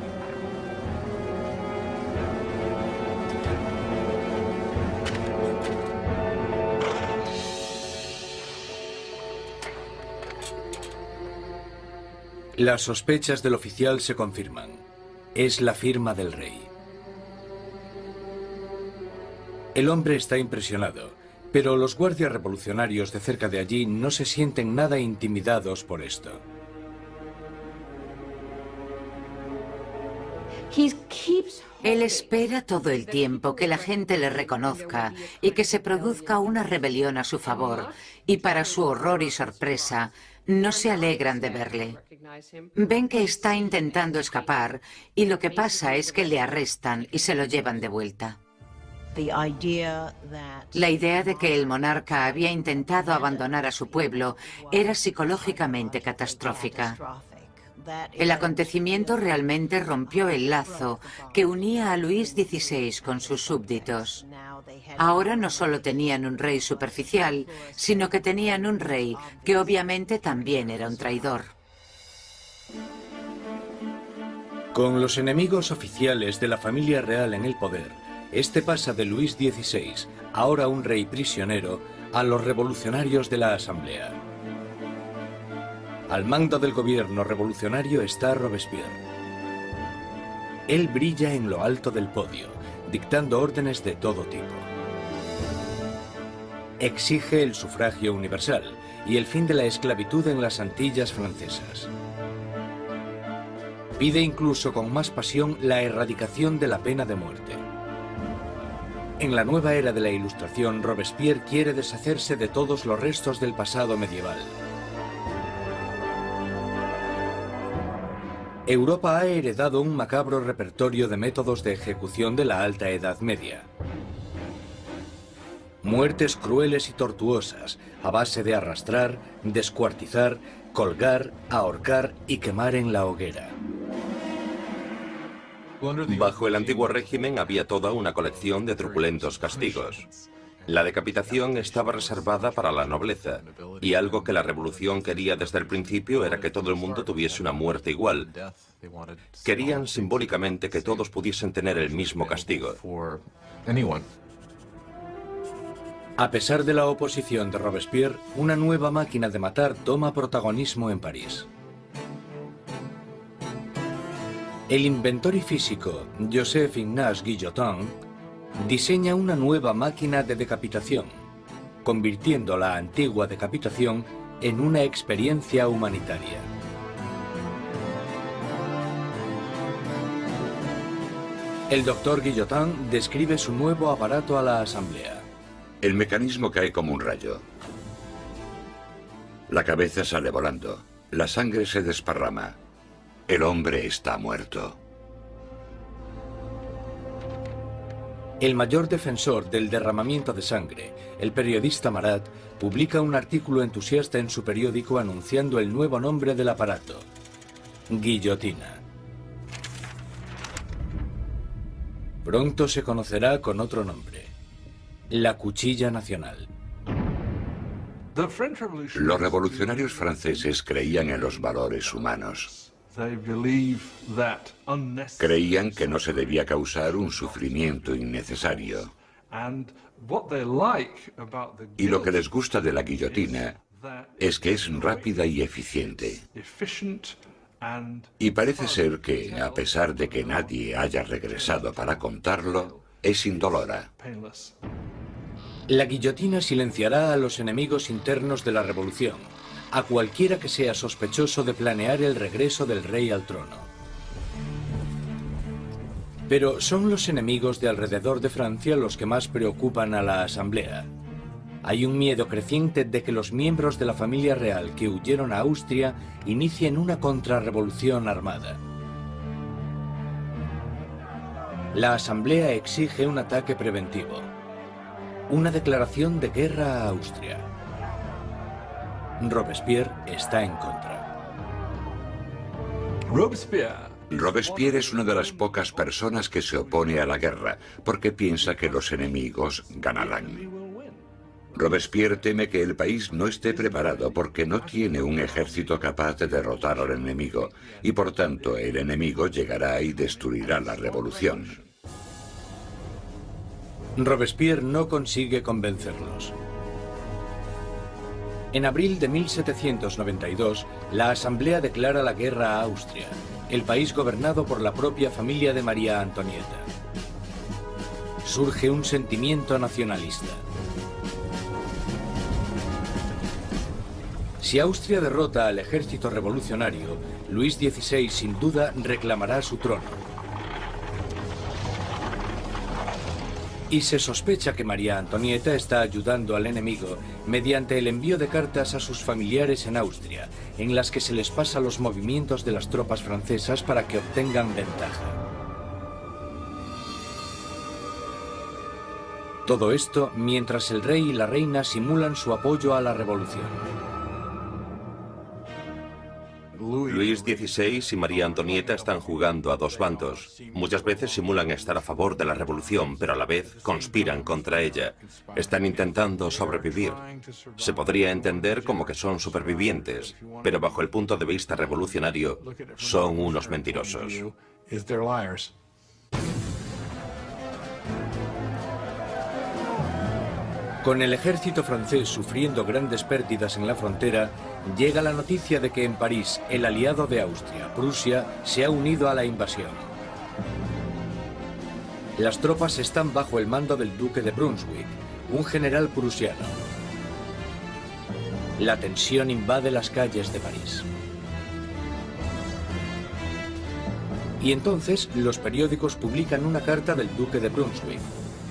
Las sospechas del oficial se confirman. Es la firma del rey. El hombre está impresionado, pero los guardias revolucionarios de cerca de allí no se sienten nada intimidados por esto. Él espera todo el tiempo que la gente le reconozca y que se produzca una rebelión a su favor, y para su horror y sorpresa, no se alegran de verle. Ven que está intentando escapar y lo que pasa es que le arrestan y se lo llevan de vuelta. La idea de que el monarca había intentado abandonar a su pueblo era psicológicamente catastrófica. El acontecimiento realmente rompió el lazo que unía a Luis XVI con sus súbditos. Ahora no solo tenían un rey superficial, sino que tenían un rey que obviamente también era un traidor. Con los enemigos oficiales de la familia real en el poder, este pasa de Luis XVI, ahora un rey prisionero, a los revolucionarios de la Asamblea. Al mando del gobierno revolucionario está Robespierre. Él brilla en lo alto del podio, dictando órdenes de todo tipo. Exige el sufragio universal y el fin de la esclavitud en las Antillas francesas. Pide incluso con más pasión la erradicación de la pena de muerte. En la nueva era de la Ilustración, Robespierre quiere deshacerse de todos los restos del pasado medieval. Europa ha heredado un macabro repertorio de métodos de ejecución de la Alta Edad Media. Muertes crueles y tortuosas, a base de arrastrar, descuartizar, colgar, ahorcar y quemar en la hoguera. Bajo el antiguo régimen había toda una colección de truculentos castigos. La decapitación estaba reservada para la nobleza, y algo que la revolución quería desde el principio era que todo el mundo tuviese una muerte igual. Querían simbólicamente que todos pudiesen tener el mismo castigo. A pesar de la oposición de Robespierre, una nueva máquina de matar toma protagonismo en París. El inventor y físico Joseph Ignace Guillotin diseña una nueva máquina de decapitación, convirtiendo la antigua decapitación en una experiencia humanitaria. El doctor Guillotin describe su nuevo aparato a la Asamblea. El mecanismo cae como un rayo. La cabeza sale volando. La sangre se desparrama. El hombre está muerto. El mayor defensor del derramamiento de sangre, el periodista Marat, publica un artículo entusiasta en su periódico anunciando el nuevo nombre del aparato: guillotina. Pronto se conocerá con otro nombre: la Cuchilla Nacional. Los revolucionarios franceses creían en los valores humanos. Creían que no se debía causar un sufrimiento innecesario. Y lo que les gusta de la guillotina es que es rápida y eficiente. Y parece ser que, a pesar de que nadie haya regresado para contarlo, es indolora. La guillotina silenciará a los enemigos internos de la revolución, a cualquiera que sea sospechoso de planear el regreso del rey al trono. Pero son los enemigos de alrededor de Francia los que más preocupan a la Asamblea. Hay un miedo creciente de que los miembros de la familia real que huyeron a Austria inicien una contrarrevolución armada. La Asamblea exige un ataque preventivo, una declaración de guerra a Austria. Robespierre está en contra. Robespierre es una de las pocas personas que se opone a la guerra, porque piensa que los enemigos ganarán. Robespierre teme que el país no esté preparado porque no tiene un ejército capaz de derrotar al enemigo, y por tanto el enemigo llegará y destruirá la revolución. Robespierre no consigue convencerlos. En abril de 1792, la Asamblea declara la guerra a Austria, el país gobernado por la propia familia de María Antonieta. Surge un sentimiento nacionalista. Si Austria derrota al ejército revolucionario, Luis XVI sin duda reclamará su trono. Y se sospecha que María Antonieta está ayudando al enemigo mediante el envío de cartas a sus familiares en Austria, en las que se les pasa los movimientos de las tropas francesas para que obtengan ventaja. Todo esto mientras el rey y la reina simulan su apoyo a la revolución. Luis XVI y María Antonieta están jugando a dos bandos. Muchas veces simulan estar a favor de la revolución, pero a la vez conspiran contra ella. Están intentando sobrevivir. Se podría entender como que son supervivientes, pero bajo el punto de vista revolucionario, son unos mentirosos. Con el ejército francés sufriendo grandes pérdidas en la frontera, llega la noticia de que en París el aliado de Austria, Prusia, se ha unido a la invasión. Las tropas están bajo el mando del duque de Brunswick, un general prusiano. La tensión invade las calles de París. Y entonces los periódicos publican una carta del duque de Brunswick,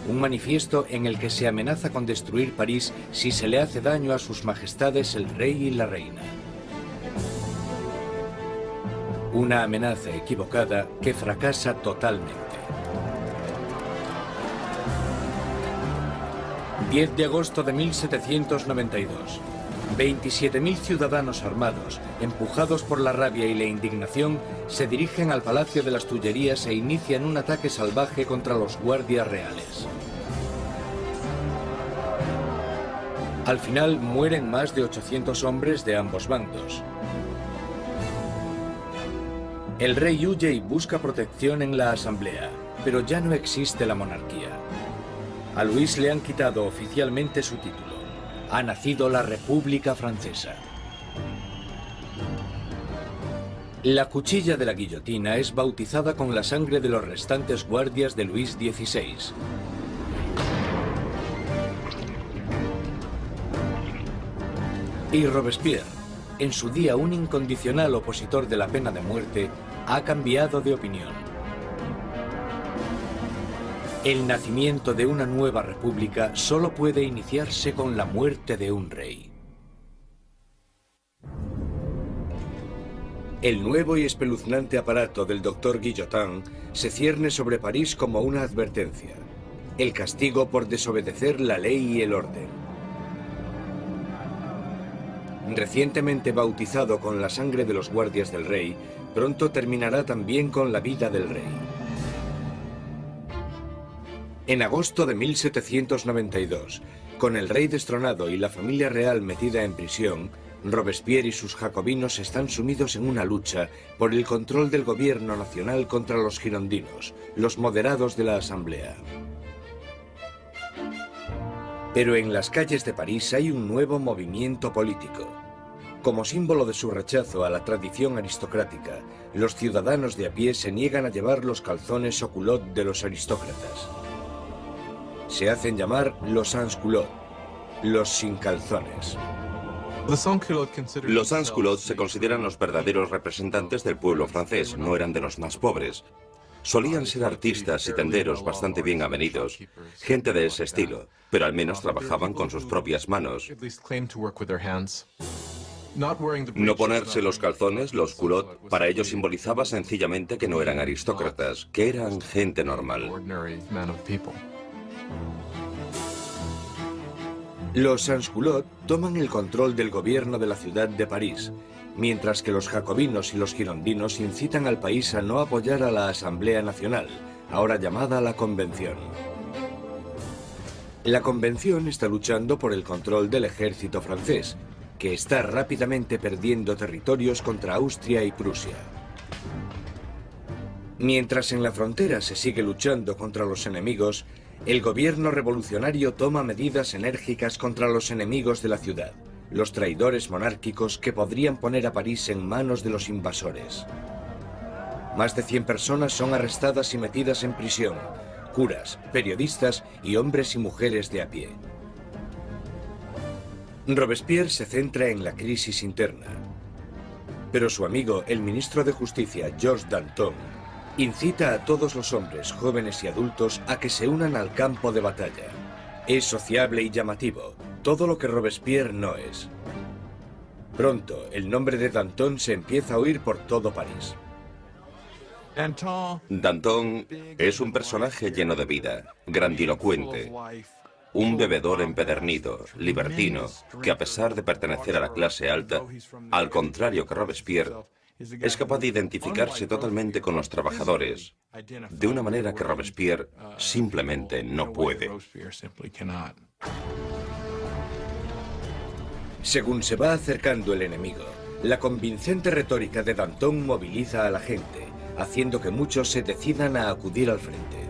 un manifiesto en el que se amenaza con destruir París si se le hace daño a sus majestades el rey y la reina. Una amenaza equivocada que fracasa totalmente. 10 de agosto de 1792. 27.000 ciudadanos armados, empujados por la rabia y la indignación, se dirigen al Palacio de las Tullerías e inician un ataque salvaje contra los guardias reales. Al final mueren más de 800 hombres de ambos bandos. El rey huye y busca protección en la Asamblea, pero ya no existe la monarquía. A Luis le han quitado oficialmente su título. Ha nacido la República Francesa. La cuchilla de la guillotina es bautizada con la sangre de los restantes guardias de Luis XVI. Y Robespierre, en su día un incondicional opositor de la pena de muerte, ha cambiado de opinión. El nacimiento de una nueva república solo puede iniciarse con la muerte de un rey. El nuevo y espeluznante aparato del doctor Guillotin se cierne sobre París como una advertencia. El castigo por desobedecer la ley y el orden. Recientemente bautizado con la sangre de los guardias del rey, pronto terminará también con la vida del rey. En agosto de 1792, con el rey destronado y la familia real metida en prisión, Robespierre y sus jacobinos están sumidos en una lucha por el control del gobierno nacional contra los girondinos, los moderados de la Asamblea. Pero en las calles de París hay un nuevo movimiento político. Como símbolo de su rechazo a la tradición aristocrática, los ciudadanos de a pie se niegan a llevar los calzones o culottes de los aristócratas. Se hacen llamar los sans-culottes, los sin calzones. Los sans-culottes se consideran los verdaderos representantes del pueblo francés, no eran de los más pobres. Solían ser artistas y tenderos bastante bien avenidos, gente de ese estilo, pero al menos trabajaban con sus propias manos. No ponerse los calzones, los culottes, para ellos simbolizaba sencillamente que no eran aristócratas, que eran gente normal. Los sans-culottes toman el control del gobierno de la ciudad de París, mientras que los jacobinos y los girondinos incitan al país a no apoyar a la Asamblea Nacional, ahora llamada la Convención. La Convención está luchando por el control del ejército francés, que está rápidamente perdiendo territorios contra Austria y Prusia. Mientras en la frontera se sigue luchando contra los enemigos, el gobierno revolucionario toma medidas enérgicas contra los enemigos de la ciudad, los traidores monárquicos que podrían poner a París en manos de los invasores. Más de 100 personas son arrestadas y metidas en prisión, curas, periodistas y hombres y mujeres de a pie. Robespierre se centra en la crisis interna, pero su amigo, el ministro de Justicia, Georges Danton, incita a todos los hombres, jóvenes y adultos a que se unan al campo de batalla. Es sociable y llamativo, todo lo que Robespierre no es. Pronto, el nombre de Danton se empieza a oír por todo París. Danton es un personaje lleno de vida, grandilocuente, un bebedor empedernido, libertino, que a pesar de pertenecer a la clase alta, al contrario que Robespierre, es capaz de identificarse totalmente con los trabajadores, de una manera que Robespierre simplemente no puede. Según se va acercando el enemigo, la convincente retórica de Danton moviliza a la gente, haciendo que muchos se decidan a acudir al frente.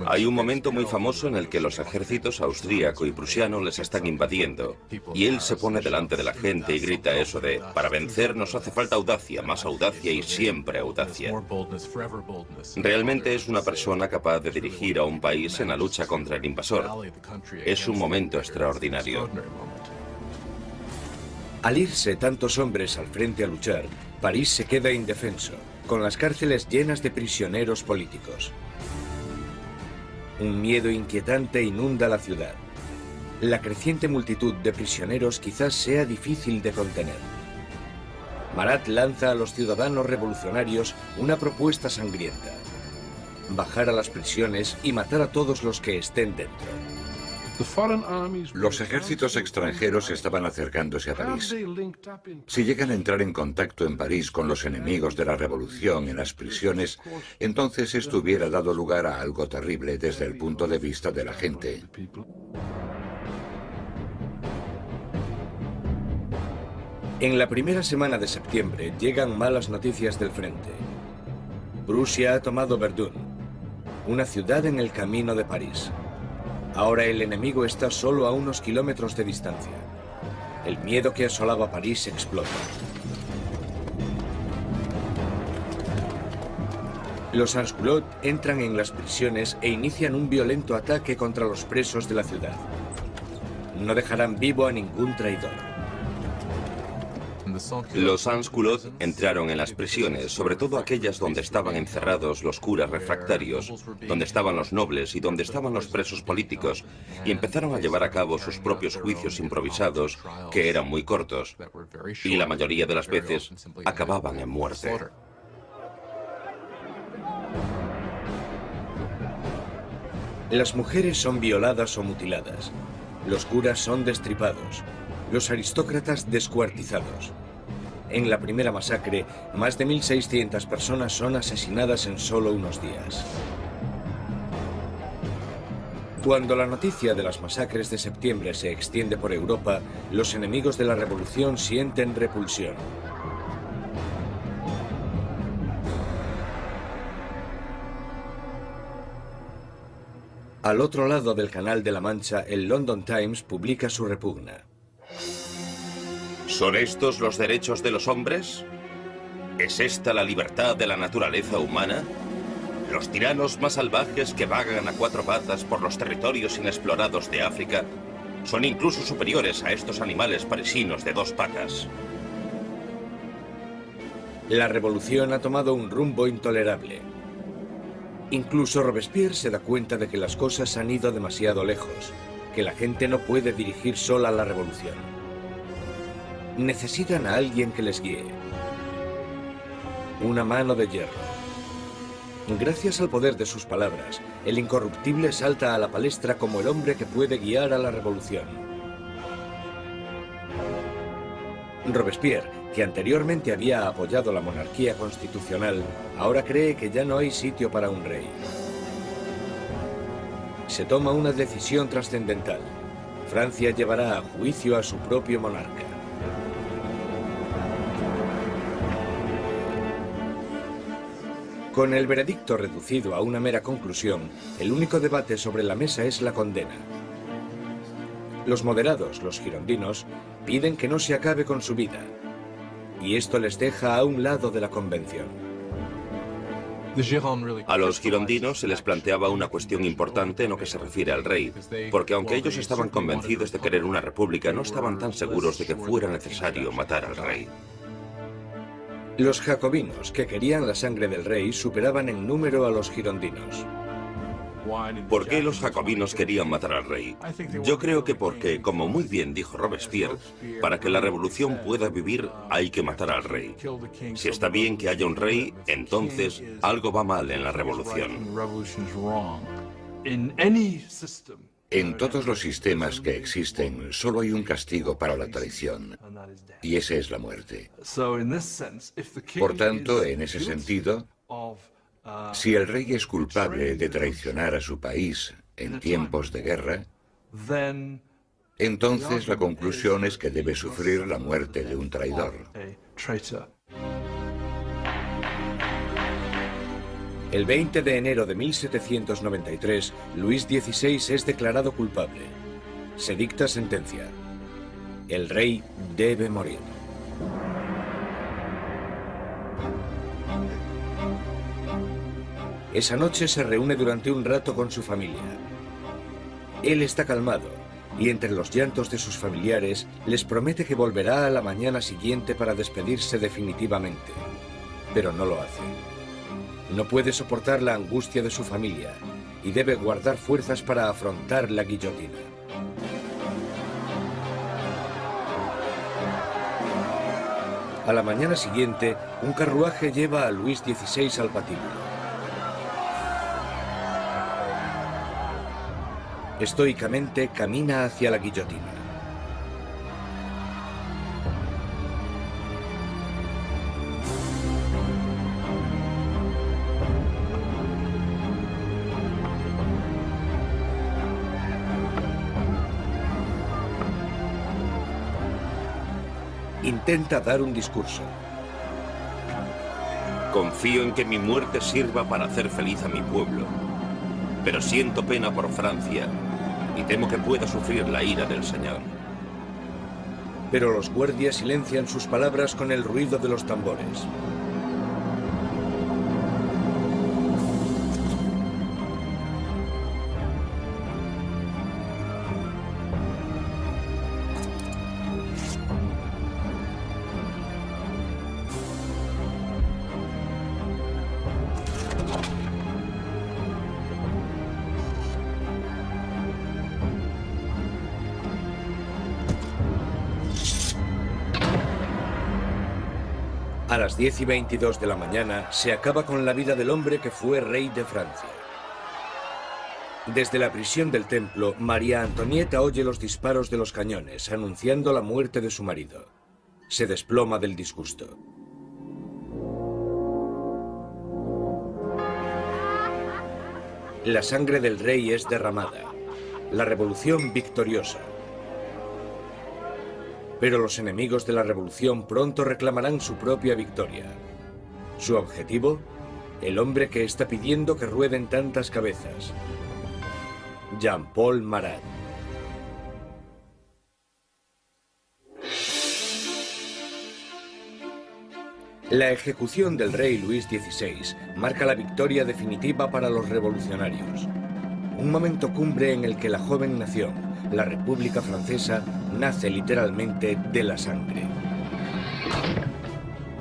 Hay un momento muy famoso en el que los ejércitos austríaco y prusiano les están invadiendo, y él se pone delante de la gente y grita eso de: para vencer nos hace falta audacia, más audacia y siempre audacia. Realmente es una persona capaz de dirigir a un país en la lucha contra el invasor. Es un momento extraordinario. Al irse tantos hombres al frente a luchar, París se queda indefenso, con las cárceles llenas de prisioneros políticos. Un miedo inquietante inunda la ciudad. La creciente multitud de prisioneros quizás sea difícil de contener. Marat lanza a los ciudadanos revolucionarios una propuesta sangrienta: bajar a las prisiones y matar a todos los que estén dentro. Los ejércitos extranjeros estaban acercándose a París. Si llegan a entrar en contacto en París con los enemigos de la revolución en las prisiones, entonces esto hubiera dado lugar a algo terrible desde el punto de vista de la gente. En la primera semana de septiembre llegan malas noticias del frente. Prusia ha tomado Verdun, una ciudad en el camino de París. Ahora el enemigo está solo a unos kilómetros de distancia. El miedo que asolaba París explota. Los sans-culottes entran en las prisiones e inician un violento ataque contra los presos de la ciudad. No dejarán vivo a ningún traidor. Los sans-culottes entraron en las prisiones, sobre todo aquellas donde estaban encerrados los curas refractarios, donde estaban los nobles y donde estaban los presos políticos, y empezaron a llevar a cabo sus propios juicios improvisados, que eran muy cortos, y la mayoría de las veces acababan en muerte. Las mujeres son violadas o mutiladas, los curas son destripados, los aristócratas descuartizados. En la primera masacre, más de 1.600 personas son asesinadas en solo unos días. Cuando la noticia de las masacres de septiembre se extiende por Europa, los enemigos de la revolución sienten repulsión. Al otro lado del Canal de la Mancha, el London Times publica su repugna. ¿Son estos los derechos de los hombres? ¿Es esta la libertad de la naturaleza humana? Los tiranos más salvajes que vagan a cuatro patas por los territorios inexplorados de África son incluso superiores a estos animales parisinos de dos patas. La revolución ha tomado un rumbo intolerable. Incluso Robespierre se da cuenta de que las cosas han ido demasiado lejos, que la gente no puede dirigir sola la revolución. Necesitan a alguien que les guíe. Una mano de hierro. Gracias al poder de sus palabras, el incorruptible salta a la palestra como el hombre que puede guiar a la revolución. Robespierre, que anteriormente había apoyado la monarquía constitucional, ahora cree que ya no hay sitio para un rey. Se toma una decisión trascendental. Francia llevará a juicio a su propio monarca. Con el veredicto reducido a una mera conclusión, el único debate sobre la mesa es la condena. Los moderados, los girondinos, piden que no se acabe con su vida, y esto les deja a un lado de la convención. A los girondinos se les planteaba una cuestión importante en lo que se refiere al rey, porque aunque ellos estaban convencidos de querer una república, no estaban tan seguros de que fuera necesario matar al rey. Los jacobinos, que querían la sangre del rey, superaban en número a los girondinos. ¿Por qué los jacobinos querían matar al rey? Yo creo que porque, como muy bien dijo Robespierre, para que la revolución pueda vivir hay que matar al rey. Si está bien que haya un rey, entonces algo va mal en la revolución. En todos los sistemas que existen, solo hay un castigo para la traición, y ese es la muerte. Por tanto, en ese sentido, si el rey es culpable de traicionar a su país en tiempos de guerra, entonces la conclusión es que debe sufrir la muerte de un traidor. El 20 de enero de 1793, Luis XVI es declarado culpable. Se dicta sentencia. El rey debe morir. Esa noche se reúne durante un rato con su familia. Él está calmado y entre los llantos de sus familiares les promete que volverá a la mañana siguiente para despedirse definitivamente. Pero no lo hace. No puede soportar la angustia de su familia y debe guardar fuerzas para afrontar la guillotina. A la mañana siguiente, un carruaje lleva a Luis XVI al patíbulo. Estoicamente camina hacia la guillotina. Intenta dar un discurso. Confío en que mi muerte sirva para hacer feliz a mi pueblo, pero siento pena por Francia y temo que pueda sufrir la ira del Señor. Pero los guardias silencian sus palabras con el ruido de los tambores. A las 10:22 de la mañana se acaba con la vida del hombre que fue rey de Francia. Desde la prisión del templo, María Antonieta oye los disparos de los cañones, anunciando la muerte de su marido. Se desploma del disgusto. La sangre del rey es derramada. la revolución victoriosa. Pero los enemigos de la revolución pronto reclamarán su propia victoria. Su objetivo, el hombre que está pidiendo que rueden tantas cabezas. Jean-Paul Marat. La ejecución del rey Luis XVI marca la victoria definitiva para los revolucionarios. Un momento cumbre en el que la joven nación, la República Francesa, nace literalmente de la sangre.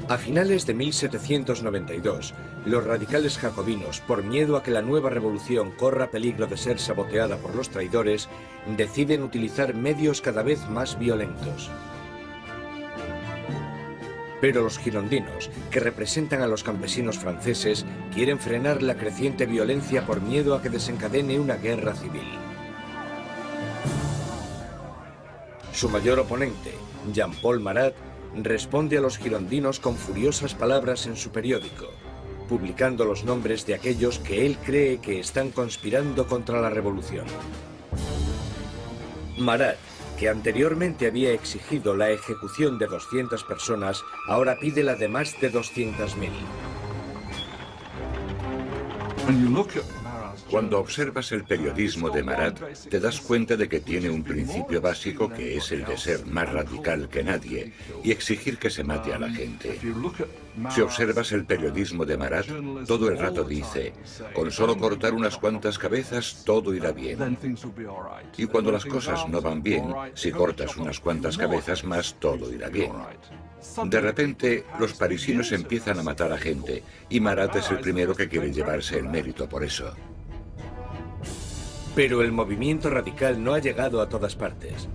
A finales de 1792, los radicales jacobinos, por miedo a que la nueva revolución corra peligro de ser saboteada por los traidores, deciden utilizar medios cada vez más violentos. Pero los girondinos, que representan a los campesinos franceses, quieren frenar la creciente violencia por miedo a que desencadene una guerra civil. Su mayor oponente, Jean-Paul Marat, responde a los girondinos con furiosas palabras en su periódico, publicando los nombres de aquellos que él cree que están conspirando contra la revolución. Marat, que anteriormente había exigido la ejecución de 200 personas, ahora pide la de más de 200.000. Cuando observas el periodismo de Marat, te das cuenta de que tiene un principio básico que es el de ser más radical que nadie y exigir que se mate a la gente. Si observas el periodismo de Marat, todo el rato dice, con solo cortar unas cuantas cabezas todo irá bien. Y cuando las cosas no van bien, si cortas unas cuantas cabezas más, todo irá bien. De repente, los parisinos empiezan a matar a gente y Marat es el primero que quiere llevarse el mérito por eso. Pero el movimiento radical no ha llegado a todas partes.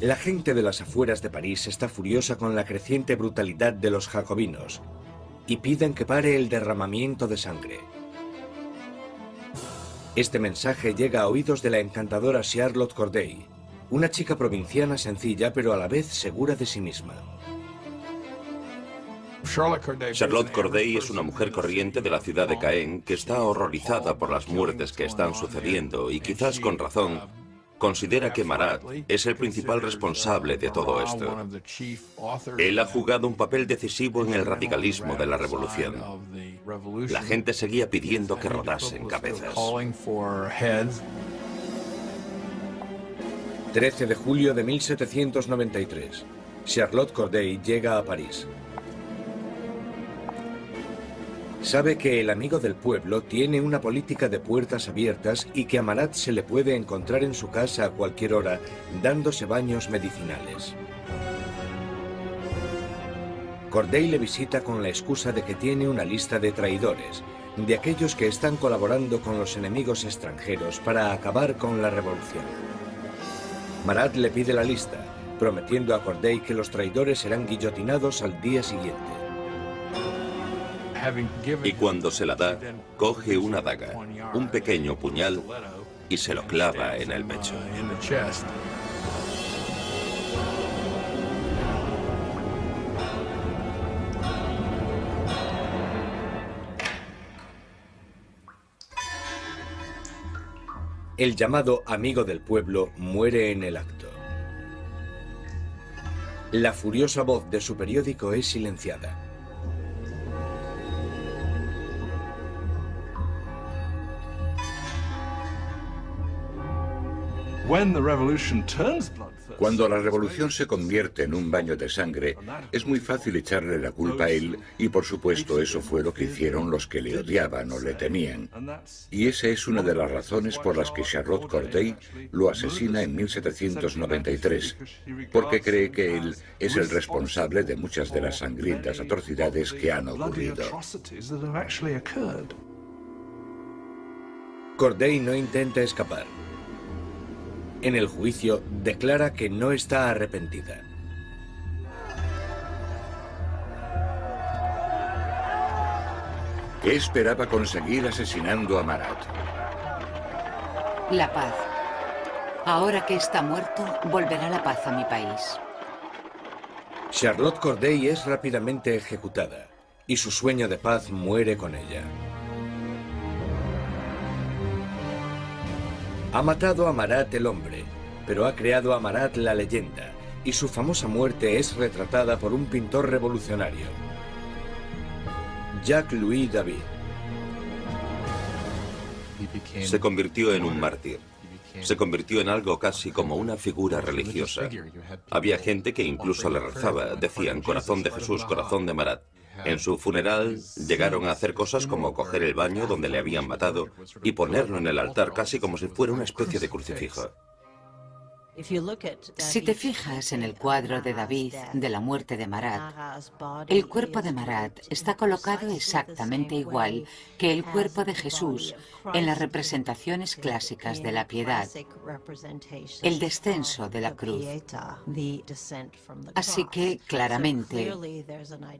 La gente de las afueras de París está furiosa con la creciente brutalidad de los jacobinos y piden que pare el derramamiento de sangre. Este mensaje llega a oídos de la encantadora Charlotte Corday, una chica provinciana sencilla pero a la vez segura de sí misma. Charlotte Corday es una mujer corriente de la ciudad de Caen que está horrorizada por las muertes que están sucediendo y quizás con razón considera que Marat es el principal responsable de todo esto. Él ha jugado un papel decisivo en el radicalismo de la revolución. La gente seguía pidiendo que rodasen cabezas. 13 de julio de 1793. Charlotte Corday llega a París. Sabe que el amigo del pueblo tiene una política de puertas abiertas y que a Marat se le puede encontrar en su casa a cualquier hora, dándose baños medicinales. Corday le visita con la excusa de que tiene una lista de traidores, de aquellos que están colaborando con los enemigos extranjeros para acabar con la revolución. Marat le pide la lista, prometiendo a Corday que los traidores serán guillotinados al día siguiente. Y cuando se la da, coge una daga, un pequeño puñal, y se lo clava en el pecho. El llamado amigo del pueblo muere en el acto. La furiosa voz de su periódico es silenciada. Cuando la revolución se convierte en un baño de sangre, es muy fácil echarle la culpa a él y por supuesto eso fue lo que hicieron los que le odiaban o le temían. Y esa es una de las razones por las que Charlotte Corday lo asesina en 1793, porque cree que él es el responsable de muchas de las sangrientas atrocidades que han ocurrido. Corday no intenta escapar. En el juicio, declara que no está arrepentida. ¿Qué esperaba conseguir asesinando a Marat? La paz. Ahora que está muerto, volverá la paz a mi país. Charlotte Corday es rápidamente ejecutada y su sueño de paz muere con ella. Ha matado a Marat el hombre, pero ha creado a Marat la leyenda, y su famosa muerte es retratada por un pintor revolucionario, Jacques-Louis David. Se convirtió en un mártir. Se convirtió en algo casi como una figura religiosa. Había gente que incluso le rezaba, decían corazón de Jesús, corazón de Marat. En su funeral llegaron a hacer cosas como coger el baño donde le habían matado y ponerlo en el altar casi como si fuera una especie de crucifijo. Si te fijas en el cuadro de David de la muerte de Marat, el cuerpo de Marat está colocado exactamente igual que el cuerpo de Jesús en las representaciones clásicas de la piedad, el descenso de la cruz. Así que, claramente,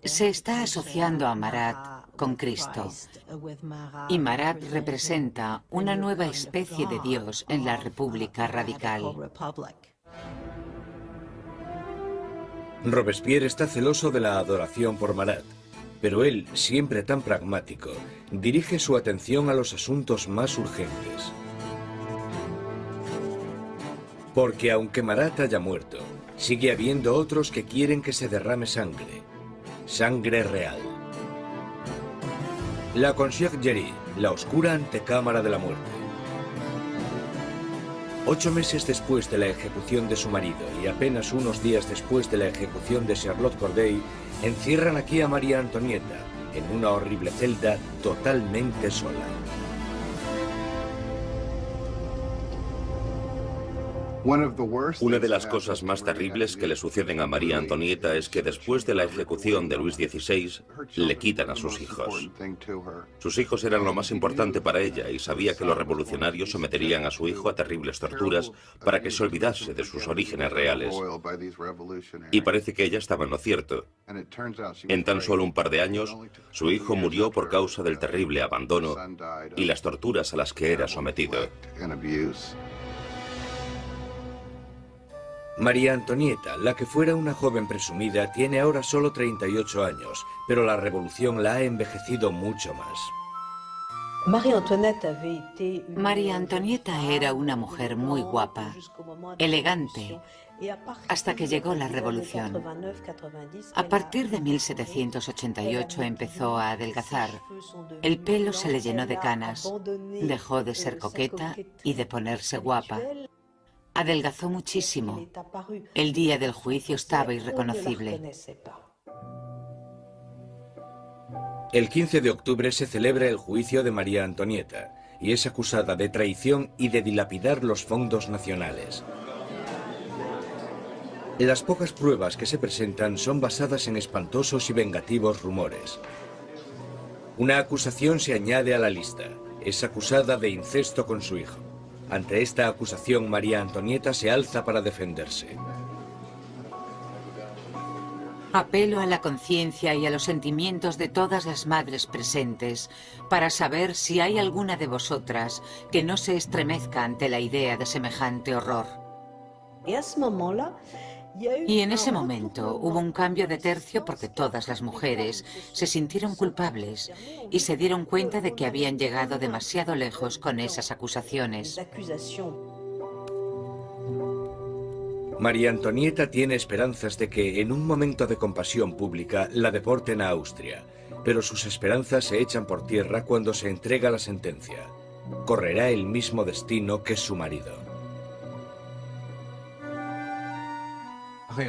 se está asociando a Marat con Cristo. Y Marat representa una nueva especie de Dios en la República Radical. Robespierre está celoso de la adoración por Marat, pero él, siempre tan pragmático, dirige su atención a los asuntos más urgentes. Porque aunque Marat haya muerto, sigue habiendo otros que quieren que se derrame sangre. Sangre real. La Conciergerie, la oscura antecámara de la muerte. 8 meses después de la ejecución de su marido y apenas unos días después de la ejecución de Charlotte Corday, encierran aquí a María Antonieta en una horrible celda totalmente sola. Una de las cosas más terribles que le suceden a María Antonieta es que después de la ejecución de Luis XVI, le quitan a sus hijos. Sus hijos eran lo más importante para ella y sabía que los revolucionarios someterían a su hijo a terribles torturas para que se olvidase de sus orígenes reales. Y parece que ella estaba en lo cierto. En tan solo un par de años, su hijo murió por causa del terrible abandono y las torturas a las que era sometido. María Antonieta, la que fuera una joven presumida, tiene ahora solo 38 años, pero la revolución la ha envejecido mucho más. María Antonieta era una mujer muy guapa, elegante, hasta que llegó la revolución. A partir de 1788 empezó a adelgazar. El pelo se le llenó de canas, dejó de ser coqueta y de ponerse guapa. Adelgazó muchísimo. El día del juicio estaba irreconocible. El 15 de octubre se celebra el juicio de María Antonieta y es acusada de traición y de dilapidar los fondos nacionales. Las pocas pruebas que se presentan son basadas en espantosos y vengativos rumores. Una acusación se añade a la lista. Es acusada de incesto con su hijo. Ante esta acusación, María Antonieta se alza para defenderse. Apelo a la conciencia y a los sentimientos de todas las madres presentes para saber si hay alguna de vosotras que no se estremezca ante la idea de semejante horror. Y en ese momento hubo un cambio de tercio porque todas las mujeres se sintieron culpables y se dieron cuenta de que habían llegado demasiado lejos con esas acusaciones. María Antonieta tiene esperanzas de que en un momento de compasión pública la deporten a Austria, pero sus esperanzas se echan por tierra cuando se entrega la sentencia. Correrá el mismo destino que su marido.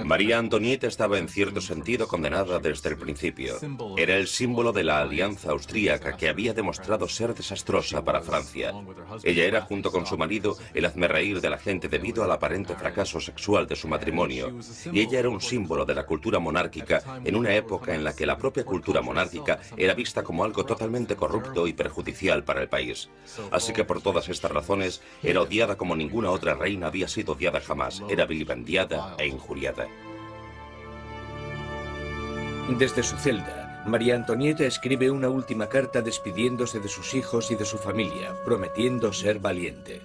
María Antonieta estaba en cierto sentido condenada desde el principio. Era el símbolo de la alianza austríaca que había demostrado ser desastrosa para Francia. Ella era, junto con su marido, el hazmerreír de la gente debido al aparente fracaso sexual de su matrimonio. Y ella era un símbolo de la cultura monárquica en una época en la que la propia cultura monárquica era vista como algo totalmente corrupto y perjudicial para el país. Así que por todas estas razones, era odiada como ninguna otra reina había sido odiada jamás. Era vilipendiada e injuriada. Desde su celda, María Antonieta escribe una última carta despidiéndose de sus hijos y de su familia, prometiendo ser valiente.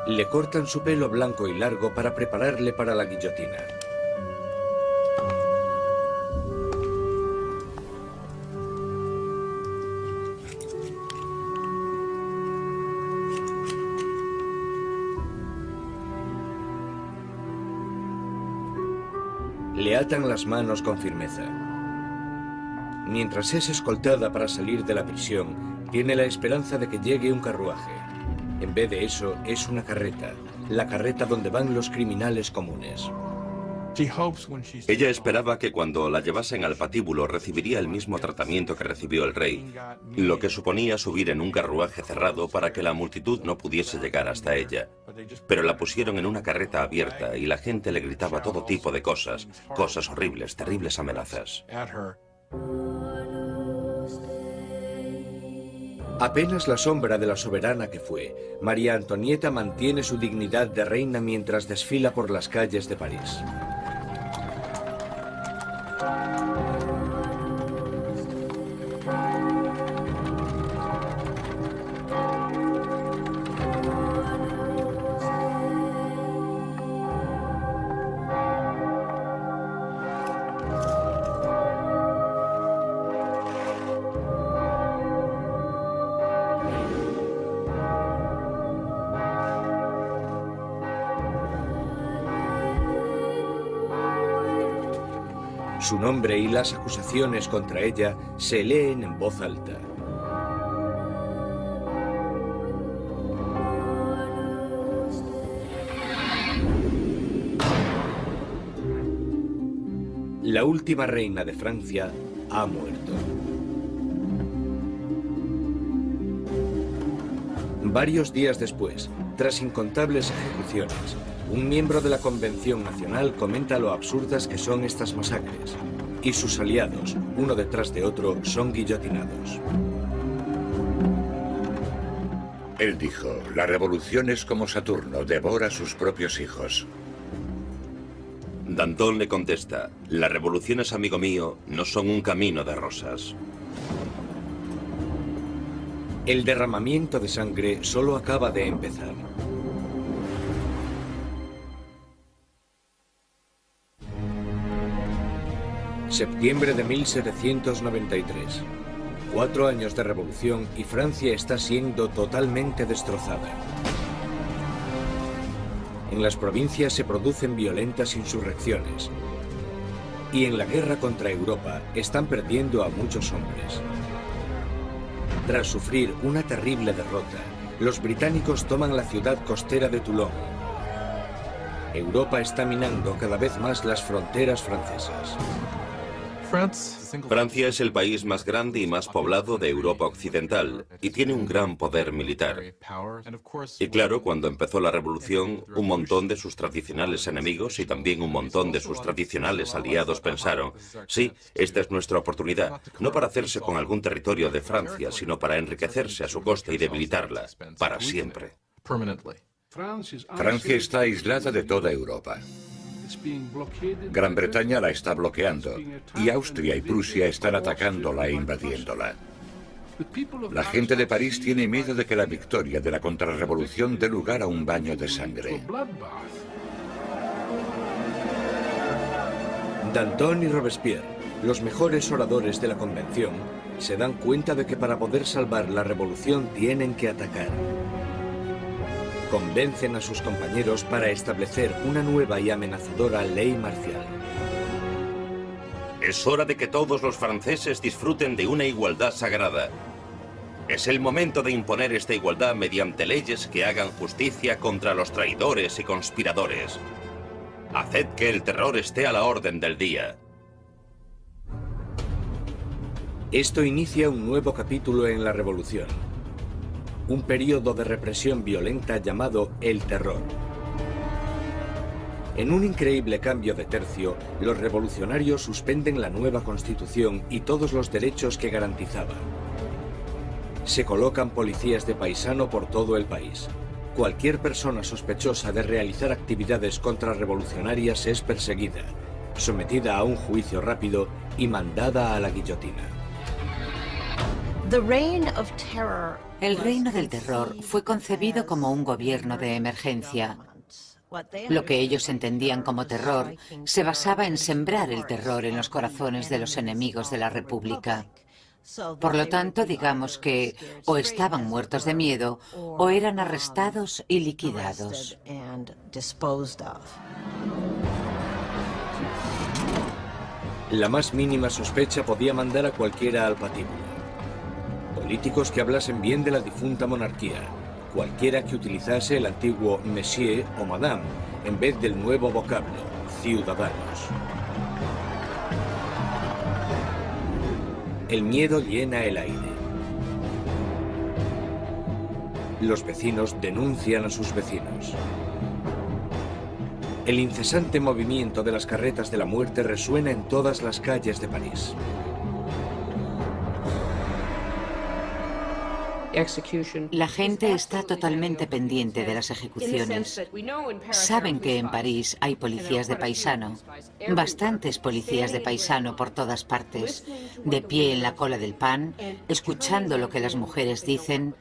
Le cortan su pelo blanco y largo para prepararle para la guillotina. atan las manos con firmeza. Mientras es escoltada para salir de la prisión, tiene la esperanza de que llegue un carruaje. En vez de eso, es una carreta, la carreta donde van los criminales comunes. Ella esperaba que cuando la llevasen al patíbulo recibiría el mismo tratamiento que recibió el rey, lo que suponía subir en un carruaje cerrado para que la multitud no pudiese llegar hasta ella. Pero la pusieron en una carreta abierta y la gente le gritaba todo tipo de cosas, cosas horribles, terribles amenazas. Apenas la sombra de la soberana que fue, María Antonieta mantiene su dignidad de reina mientras desfila por las calles de París. Su nombre y las acusaciones contra ella se leen en voz alta. La última reina de Francia ha muerto. Varios días después, tras incontables ejecuciones, un miembro de la Convención Nacional comenta lo absurdas que son estas masacres, y sus aliados, uno detrás de otro, son guillotinados. Él dijo, la revolución es como Saturno, devora a sus propios hijos. Danton le contesta, las revoluciones, amigo mío, no son un camino de rosas. El derramamiento de sangre solo acaba de empezar. Septiembre de 1793. 4 años de revolución y Francia está siendo totalmente destrozada. En las provincias se producen violentas insurrecciones. Y en la guerra contra Europa están perdiendo a muchos hombres. Tras sufrir una terrible derrota, los británicos toman la ciudad costera de Toulon. Europa está minando cada vez más las fronteras francesas. Francia es el país más grande y más poblado de Europa Occidental y tiene un gran poder militar. Y claro, cuando empezó la revolución, un montón de sus tradicionales enemigos y también un montón de sus tradicionales aliados pensaron, sí, esta es nuestra oportunidad, no para hacerse con algún territorio de Francia, sino para enriquecerse a su costa y debilitarla, para siempre. Francia está aislada de toda Europa. Gran Bretaña la está bloqueando y Austria y Prusia están atacándola e invadiéndola. La gente de París tiene miedo de que la victoria de la contrarrevolución dé lugar a un baño de sangre. Danton y Robespierre, los mejores oradores de la Convención, se dan cuenta de que para poder salvar la revolución tienen que atacar. Convencen a sus compañeros para establecer una nueva y amenazadora ley marcial. Es hora de que todos los franceses disfruten de una igualdad sagrada. Es el momento de imponer esta igualdad mediante leyes que hagan justicia contra los traidores y conspiradores. Haced que el terror esté a la orden del día. Esto inicia un nuevo capítulo en la revolución. Un periodo de represión violenta llamado el terror. En un increíble cambio de tercio, los revolucionarios suspenden la nueva constitución y todos los derechos que garantizaba. Se colocan policías de paisano por todo el país. Cualquier persona sospechosa de realizar actividades contrarrevolucionarias es perseguida, sometida a un juicio rápido y mandada a la guillotina. El reino del terror fue concebido como un gobierno de emergencia. Lo que ellos entendían como terror se basaba en sembrar el terror en los corazones de los enemigos de la República. Por lo tanto, digamos que o estaban muertos de miedo o eran arrestados y liquidados. La más mínima sospecha podía mandar a cualquiera al patíbulo. Políticos que hablasen bien de la difunta monarquía, cualquiera que utilizase el antiguo monsieur o madame en vez del nuevo vocablo, ciudadanos. El miedo llena el aire. Los vecinos denuncian a sus vecinos. El incesante movimiento de las carretas de la muerte resuena en todas las calles de París. La gente está totalmente pendiente de las ejecuciones. Saben que en París hay policías de paisano, bastantes policías de paisano por todas partes, de pie en la cola del pan, escuchando lo que las mujeres dicen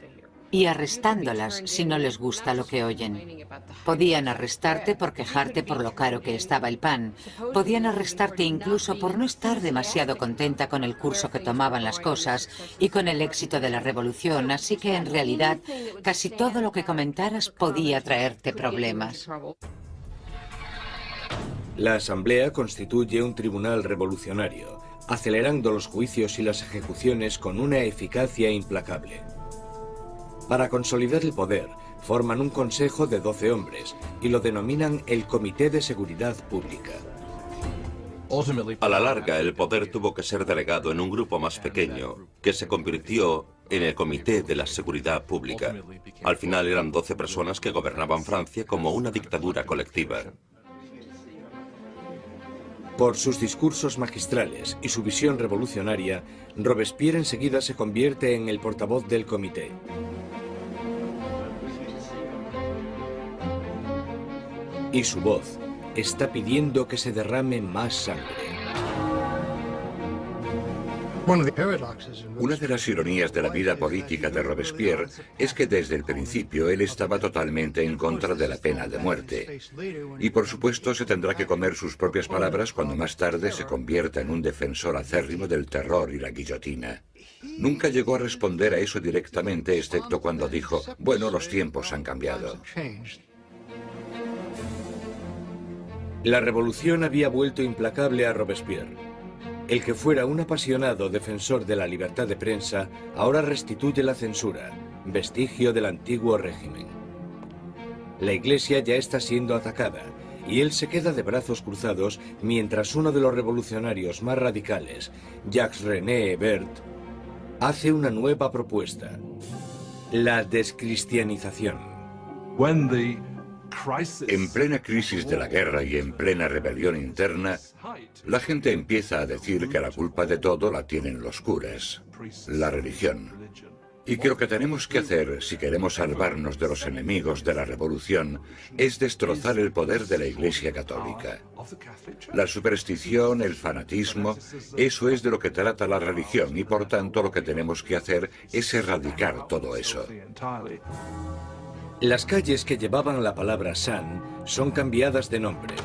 y arrestándolas si no les gusta lo que oyen. Podían arrestarte por quejarte por lo caro que estaba el pan. Podían arrestarte incluso por no estar demasiado contenta con el curso que tomaban las cosas y con el éxito de la revolución, así que en realidad casi todo lo que comentaras podía traerte problemas. La Asamblea constituye un tribunal revolucionario, acelerando los juicios y las ejecuciones con una eficacia implacable. Para consolidar el poder, forman un consejo de 12 hombres y lo denominan el Comité de Seguridad Pública. A la larga, el poder tuvo que ser delegado en un grupo más pequeño, que se convirtió en el Comité de la Seguridad Pública. Al final eran 12 personas que gobernaban Francia como una dictadura colectiva. Por sus discursos magistrales y su visión revolucionaria, Robespierre enseguida se convierte en el portavoz del comité. Y su voz está pidiendo que se derrame más sangre. Una de las ironías de la vida política de Robespierre es que desde el principio él estaba totalmente en contra de la pena de muerte. Y por supuesto se tendrá que comer sus propias palabras cuando más tarde se convierta en un defensor acérrimo del terror y la guillotina. Nunca llegó a responder a eso directamente, excepto cuando dijo, bueno, los tiempos han cambiado. La revolución había vuelto implacable a Robespierre. El que fuera un apasionado defensor de la libertad de prensa ahora restituye la censura, vestigio del antiguo régimen. La Iglesia ya está siendo atacada y él se queda de brazos cruzados mientras uno de los revolucionarios más radicales, Jacques-René Hebert, hace una nueva propuesta: la descristianización. En plena crisis de la guerra y en plena rebelión interna, la gente empieza a decir que la culpa de todo la tienen los curas, la religión. Y que lo que tenemos que hacer, si queremos salvarnos de los enemigos de la revolución, es destrozar el poder de la Iglesia Católica. La superstición, el fanatismo, eso es de lo que trata la religión y por tanto lo que tenemos que hacer es erradicar todo eso. Las calles que llevaban la palabra San son cambiadas de nombre.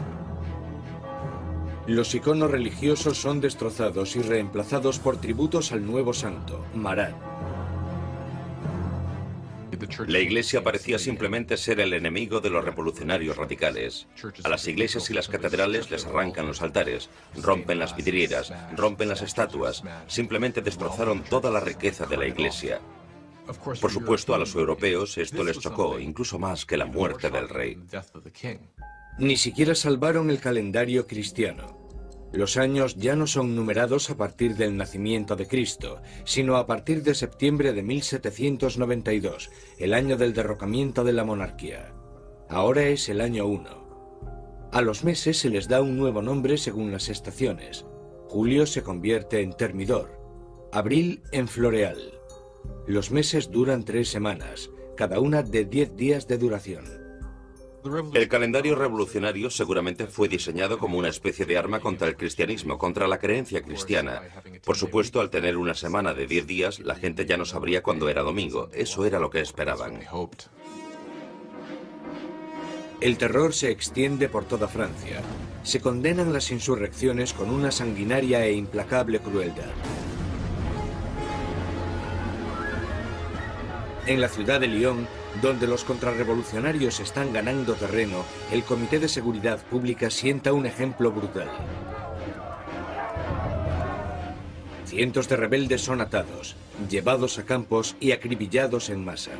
Los iconos religiosos son destrozados y reemplazados por tributos al nuevo santo, Marat. La Iglesia parecía simplemente ser el enemigo de los revolucionarios radicales. A las iglesias y las catedrales les arrancan los altares, rompen las vidrieras, rompen las estatuas, simplemente destrozaron toda la riqueza de la Iglesia. Por supuesto, a los europeos esto les chocó, incluso más que la muerte del rey. Ni siquiera salvaron el calendario cristiano. Los años ya no son numerados a partir del nacimiento de Cristo, sino a partir de septiembre de 1792, el año del derrocamiento de la monarquía. Ahora es el año 1. A los meses se les da un nuevo nombre según las estaciones. Julio se convierte en Thermidor, abril en Floreal. Los meses duran 3 semanas, cada una de 10 días de duración. El calendario revolucionario seguramente fue diseñado como una especie de arma contra el cristianismo, contra la creencia cristiana. Por supuesto, al tener una semana de 10 días, la gente ya no sabría cuándo era domingo. Eso era lo que esperaban. El terror se extiende por toda Francia. Se condenan las insurrecciones con una sanguinaria e implacable crueldad. En la ciudad de Lyon, donde los contrarrevolucionarios están ganando terreno, el Comité de Seguridad Pública sienta un ejemplo brutal. Cientos de rebeldes son atados, llevados a campos y acribillados en masa.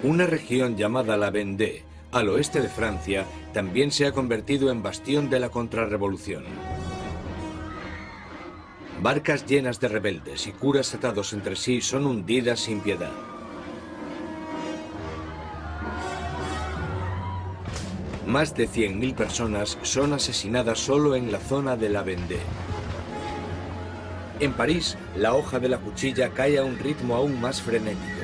Una región llamada la Vendée, al oeste de Francia, también se ha convertido en bastión de la contrarrevolución. Barcas llenas de rebeldes y curas atados entre sí son hundidas sin piedad. Más de 100.000 personas son asesinadas solo en la zona de la Vendée. En París, la hoja de la cuchilla cae a un ritmo aún más frenético.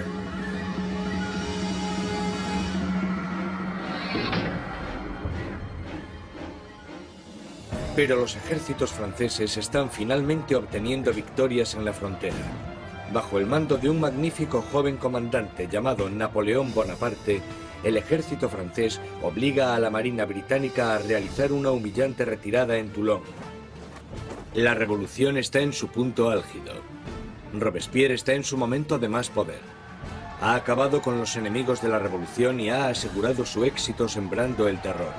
Pero los ejércitos franceses están finalmente obteniendo victorias en la frontera. Bajo el mando de un magnífico joven comandante llamado Napoleón Bonaparte, el ejército francés obliga a la Marina británica a realizar una humillante retirada en Toulon. La revolución está en su punto álgido. Robespierre está en su momento de más poder. Ha acabado con los enemigos de la revolución y ha asegurado su éxito sembrando el terror.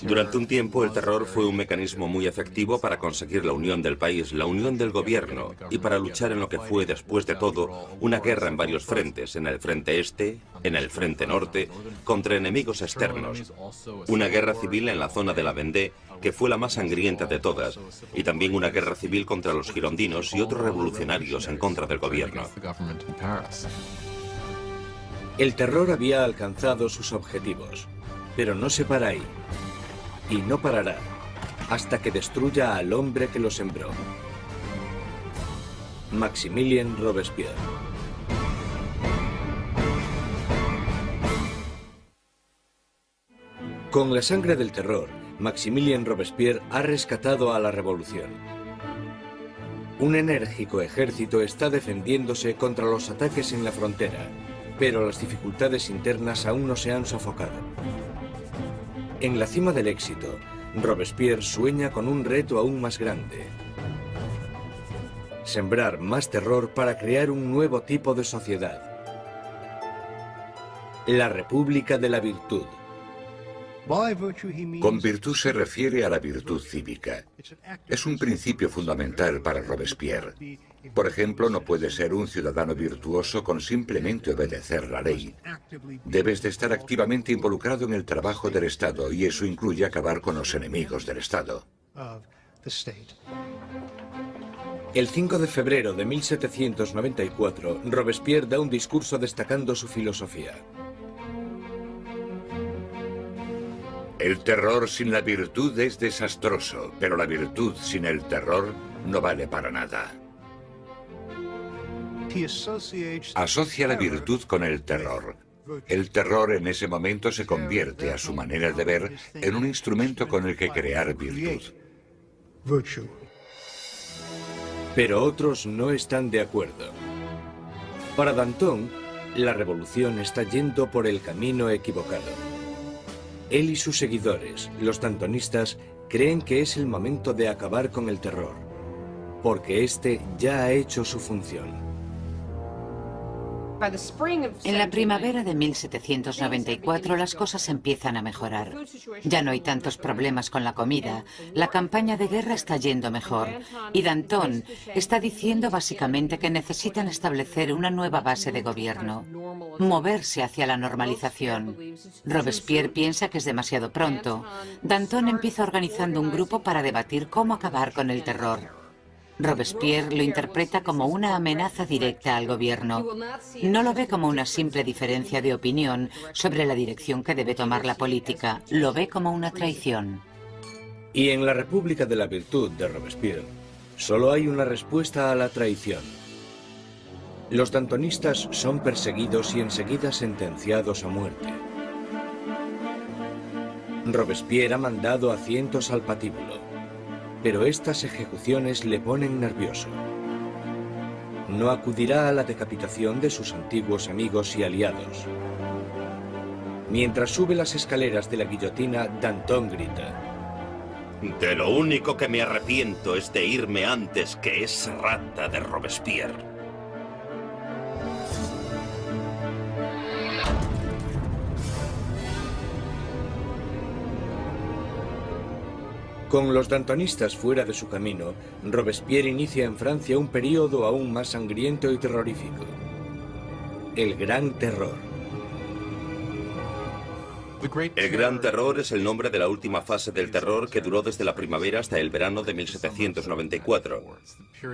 Durante un tiempo, el terror fue un mecanismo muy efectivo para conseguir la unión del país, la unión del gobierno, y para luchar en lo que fue, después de todo, una guerra en varios frentes, en el frente este, en el frente norte, contra enemigos externos. Una guerra civil en la zona de la Vendée, que fue la más sangrienta de todas, y también una guerra civil contra los girondinos y otros revolucionarios en contra del gobierno. El terror había alcanzado sus objetivos. Pero no se para ahí, y no parará, hasta que destruya al hombre que lo sembró. Maximilien Robespierre. Con la sangre del terror, Maximilien Robespierre ha rescatado a la revolución. Un enérgico ejército está defendiéndose contra los ataques en la frontera, pero las dificultades internas aún no se han sofocado. En la cima del éxito, Robespierre sueña con un reto aún más grande: sembrar más terror para crear un nuevo tipo de sociedad. La República de la Virtud. Con virtud se refiere a la virtud cívica. Es un principio fundamental para Robespierre. Por ejemplo, no puedes ser un ciudadano virtuoso con simplemente obedecer la ley. Debes de estar activamente involucrado en el trabajo del Estado, y eso incluye acabar con los enemigos del Estado. El 5 de febrero de 1794, Robespierre da un discurso destacando su filosofía. El terror sin la virtud es desastroso, pero la virtud sin el terror no vale para nada. Asocia la virtud con el terror. El terror en ese momento se convierte, a su manera de ver, en un instrumento con el que crear virtud. Pero otros no están de acuerdo. Para Danton, la revolución está yendo por el camino equivocado. Él y sus seguidores, los dantonistas, creen que es el momento de acabar con el terror, porque este ya ha hecho su función. En la primavera de 1794 las cosas empiezan a mejorar. Ya no hay tantos problemas con la comida, la campaña de guerra está yendo mejor, y Danton está diciendo básicamente que necesitan establecer una nueva base de gobierno, moverse hacia la normalización. Robespierre piensa que es demasiado pronto. Danton empieza organizando un grupo para debatir cómo acabar con el terror. Robespierre lo interpreta como una amenaza directa al gobierno. No lo ve como una simple diferencia de opinión sobre la dirección que debe tomar la política. Lo ve como una traición. Y en la República de la Virtud de Robespierre, solo hay una respuesta a la traición. Los dantonistas son perseguidos y enseguida sentenciados a muerte. Robespierre ha mandado a cientos al patíbulo, pero estas ejecuciones le ponen nervioso. No acudirá a la decapitación de sus antiguos amigos y aliados. Mientras sube las escaleras de la guillotina, Danton grita: De lo único que me arrepiento es de irme antes que esa rata de Robespierre. Con los dantonistas fuera de su camino, Robespierre inicia en Francia un período aún más sangriento y terrorífico. El Gran Terror. El Gran Terror es el nombre de la última fase del terror que duró desde la primavera hasta el verano de 1794.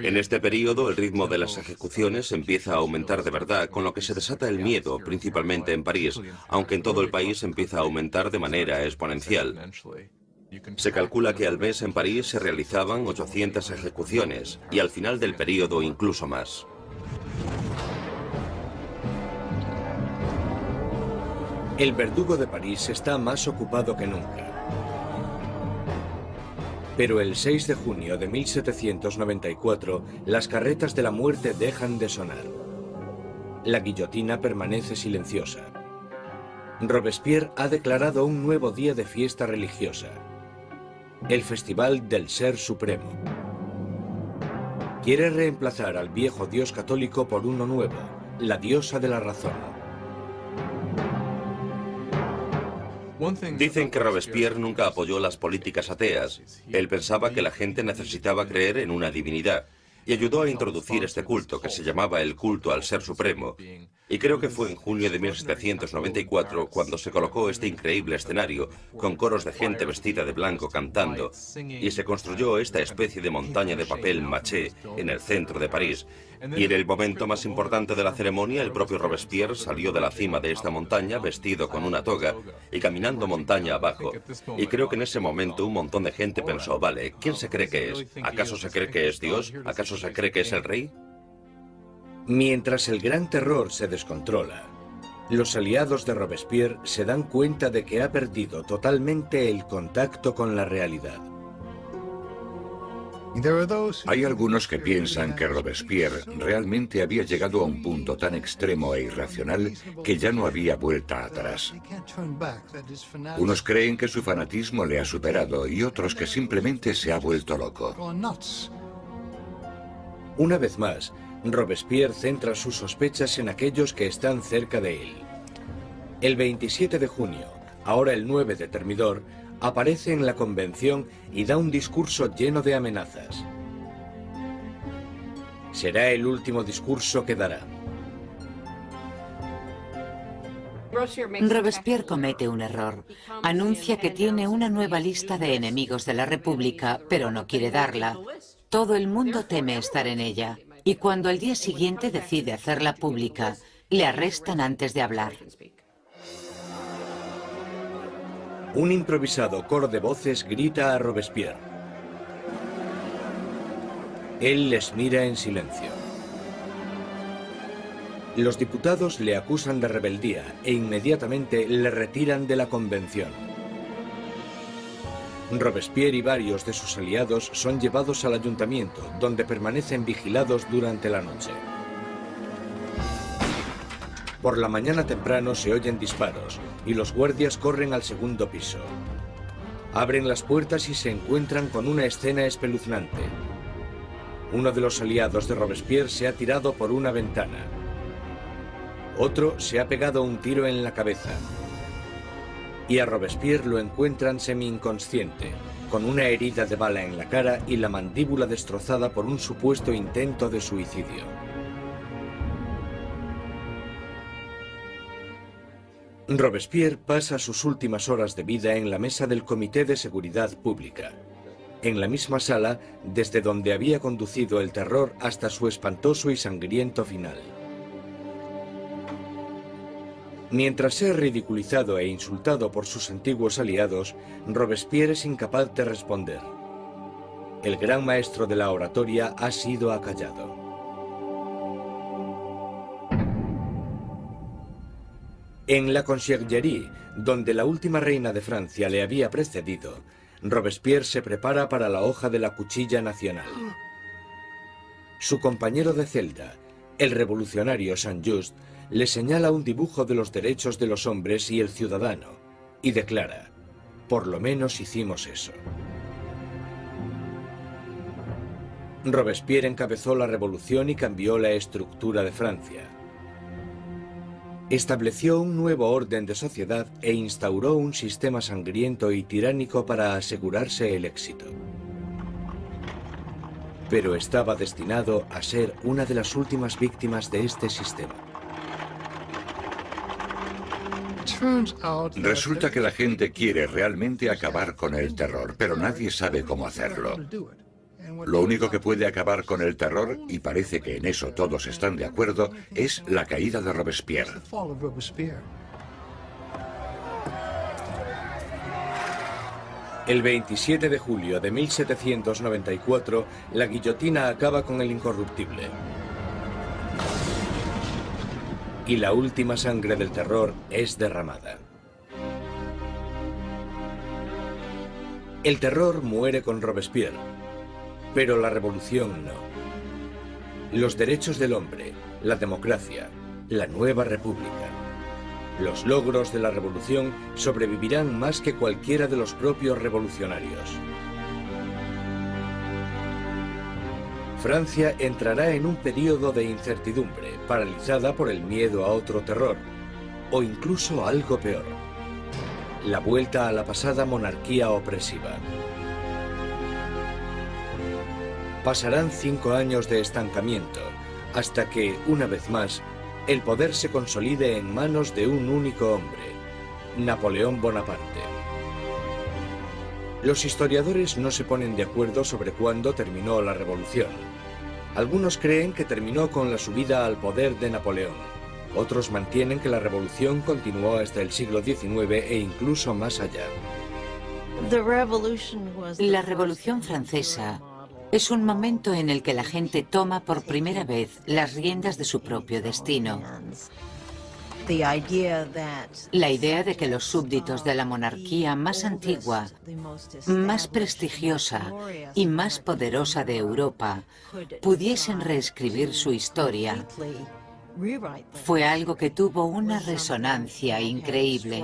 En este periodo, el ritmo de las ejecuciones empieza a aumentar de verdad, con lo que se desata el miedo, principalmente en París, aunque en todo el país empieza a aumentar de manera exponencial. Se calcula que al mes en París se realizaban 800 ejecuciones, y al final del periodo incluso más. El verdugo de París está más ocupado que nunca. Pero el 6 de junio de 1794, las carretas de la muerte dejan de sonar. La guillotina permanece silenciosa. Robespierre ha declarado un nuevo día de fiesta religiosa, el Festival del Ser Supremo. Quiere reemplazar al viejo dios católico por uno nuevo, la diosa de la razón. Dicen que Robespierre nunca apoyó las políticas ateas. Él pensaba que la gente necesitaba creer en una divinidad y ayudó a introducir este culto que se llamaba el culto al Ser Supremo. Y creo que fue en junio de 1794 cuando se colocó este increíble escenario con coros de gente vestida de blanco cantando y se construyó esta especie de montaña de papel maché en el centro de París. Y en el momento más importante de la ceremonia, el propio Robespierre salió de la cima de esta montaña vestido con una toga y caminando montaña abajo. Y creo que en ese momento un montón de gente pensó, vale, ¿quién se cree que es? ¿Acaso se cree que es Dios? ¿Acaso se cree que es el rey? Mientras el Gran Terror se descontrola, los aliados de Robespierre se dan cuenta de que ha perdido totalmente el contacto con la realidad. Hay algunos que piensan que Robespierre realmente había llegado a un punto tan extremo e irracional que ya no había vuelta atrás. Unos creen que su fanatismo le ha superado y otros que simplemente se ha vuelto loco. Una vez más, Robespierre centra sus sospechas en aquellos que están cerca de él. El 27 de junio, ahora el 9 de Thermidor, aparece en la convención y da un discurso lleno de amenazas. Será el último discurso que dará. Robespierre comete un error. Anuncia que tiene una nueva lista de enemigos de la República, pero no quiere darla. Todo el mundo teme estar en ella. Y cuando al día siguiente decide hacerla pública, le arrestan antes de hablar. Un improvisado coro de voces grita a Robespierre. Él les mira en silencio. Los diputados le acusan de rebeldía e inmediatamente le retiran de la convención. Robespierre y varios de sus aliados son llevados al ayuntamiento, donde permanecen vigilados durante la noche. Por la mañana temprano se oyen disparos y los guardias corren al segundo piso. Abren las puertas y se encuentran con una escena espeluznante. Uno de los aliados de Robespierre se ha tirado por una ventana. Otro se ha pegado un tiro en la cabeza. Y a Robespierre lo encuentran semi-inconsciente, con una herida de bala en la cara y la mandíbula destrozada por un supuesto intento de suicidio. Robespierre pasa sus últimas horas de vida en la mesa del Comité de Seguridad Pública, en la misma sala desde donde había conducido el terror hasta su espantoso y sangriento final. Mientras es ridiculizado e insultado por sus antiguos aliados, Robespierre es incapaz de responder. El gran maestro de la oratoria ha sido acallado. En la Conciergerie, donde la última reina de Francia le había precedido, Robespierre se prepara para la hoja de la cuchilla nacional. Su compañero de celda, el revolucionario Saint-Just, le señala un dibujo de los derechos de los hombres y el ciudadano, y declara, por lo menos hicimos eso. Robespierre encabezó la revolución y cambió la estructura de Francia. Estableció un nuevo orden de sociedad e instauró un sistema sangriento y tiránico para asegurarse el éxito. Pero estaba destinado a ser una de las últimas víctimas de este sistema. Resulta que la gente quiere realmente acabar con el terror, pero nadie sabe cómo hacerlo. Lo único que puede acabar con el terror, y parece que en eso todos están de acuerdo, es la caída de Robespierre. El 27 de julio de 1794, la guillotina acaba con el incorruptible. Y la última sangre del terror es derramada. El terror muere con Robespierre, pero la revolución no. Los derechos del hombre, la democracia, la nueva república. Los logros de la revolución sobrevivirán más que cualquiera de los propios revolucionarios. Francia entrará en un periodo de incertidumbre, paralizada por el miedo a otro terror, o incluso algo peor: la vuelta a la pasada monarquía opresiva. Pasarán 5 años de estancamiento, hasta que, una vez más, el poder se consolide en manos de un único hombre, Napoleón Bonaparte. Los historiadores no se ponen de acuerdo sobre cuándo terminó la revolución. Algunos creen que terminó con la subida al poder de Napoleón. Otros mantienen que la revolución continuó hasta el siglo XIX e incluso más allá. La Revolución Francesa es un momento en el que la gente toma por primera vez las riendas de su propio destino. La idea de que los súbditos de la monarquía más antigua, más prestigiosa y más poderosa de Europa pudiesen reescribir su historia fue algo que tuvo una resonancia increíble.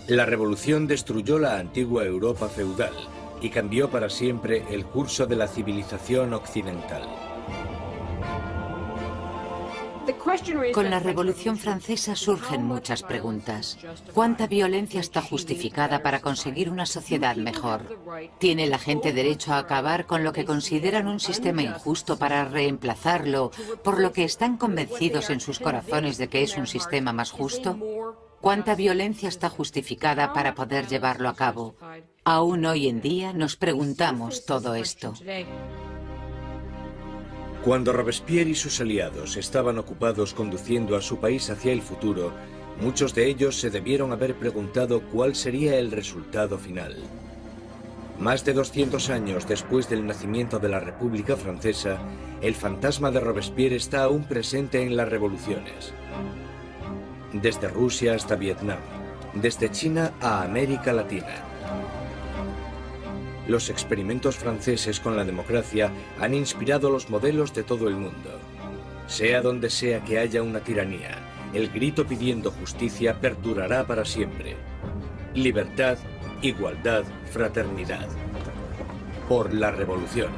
La revolución destruyó la antigua Europa feudal y cambió para siempre el curso de la civilización occidental. Con la Revolución Francesa surgen muchas preguntas. ¿Cuánta violencia está justificada para conseguir una sociedad mejor? ¿Tiene la gente derecho a acabar con lo que consideran un sistema injusto para reemplazarlo por lo que están convencidos en sus corazones de que es un sistema más justo? ¿Cuánta violencia está justificada para poder llevarlo a cabo? Aún hoy en día nos preguntamos todo esto. Cuando Robespierre y sus aliados estaban ocupados conduciendo a su país hacia el futuro, muchos de ellos se debieron haber preguntado cuál sería el resultado final. Más de 200 años después del nacimiento de la República Francesa, el fantasma de Robespierre está aún presente en las revoluciones. Desde Rusia hasta Vietnam, desde China a América Latina. Los experimentos franceses con la democracia han inspirado los modelos de todo el mundo. Sea donde sea que haya una tiranía, el grito pidiendo justicia perdurará para siempre. Libertad, igualdad, fraternidad. Por la revolución.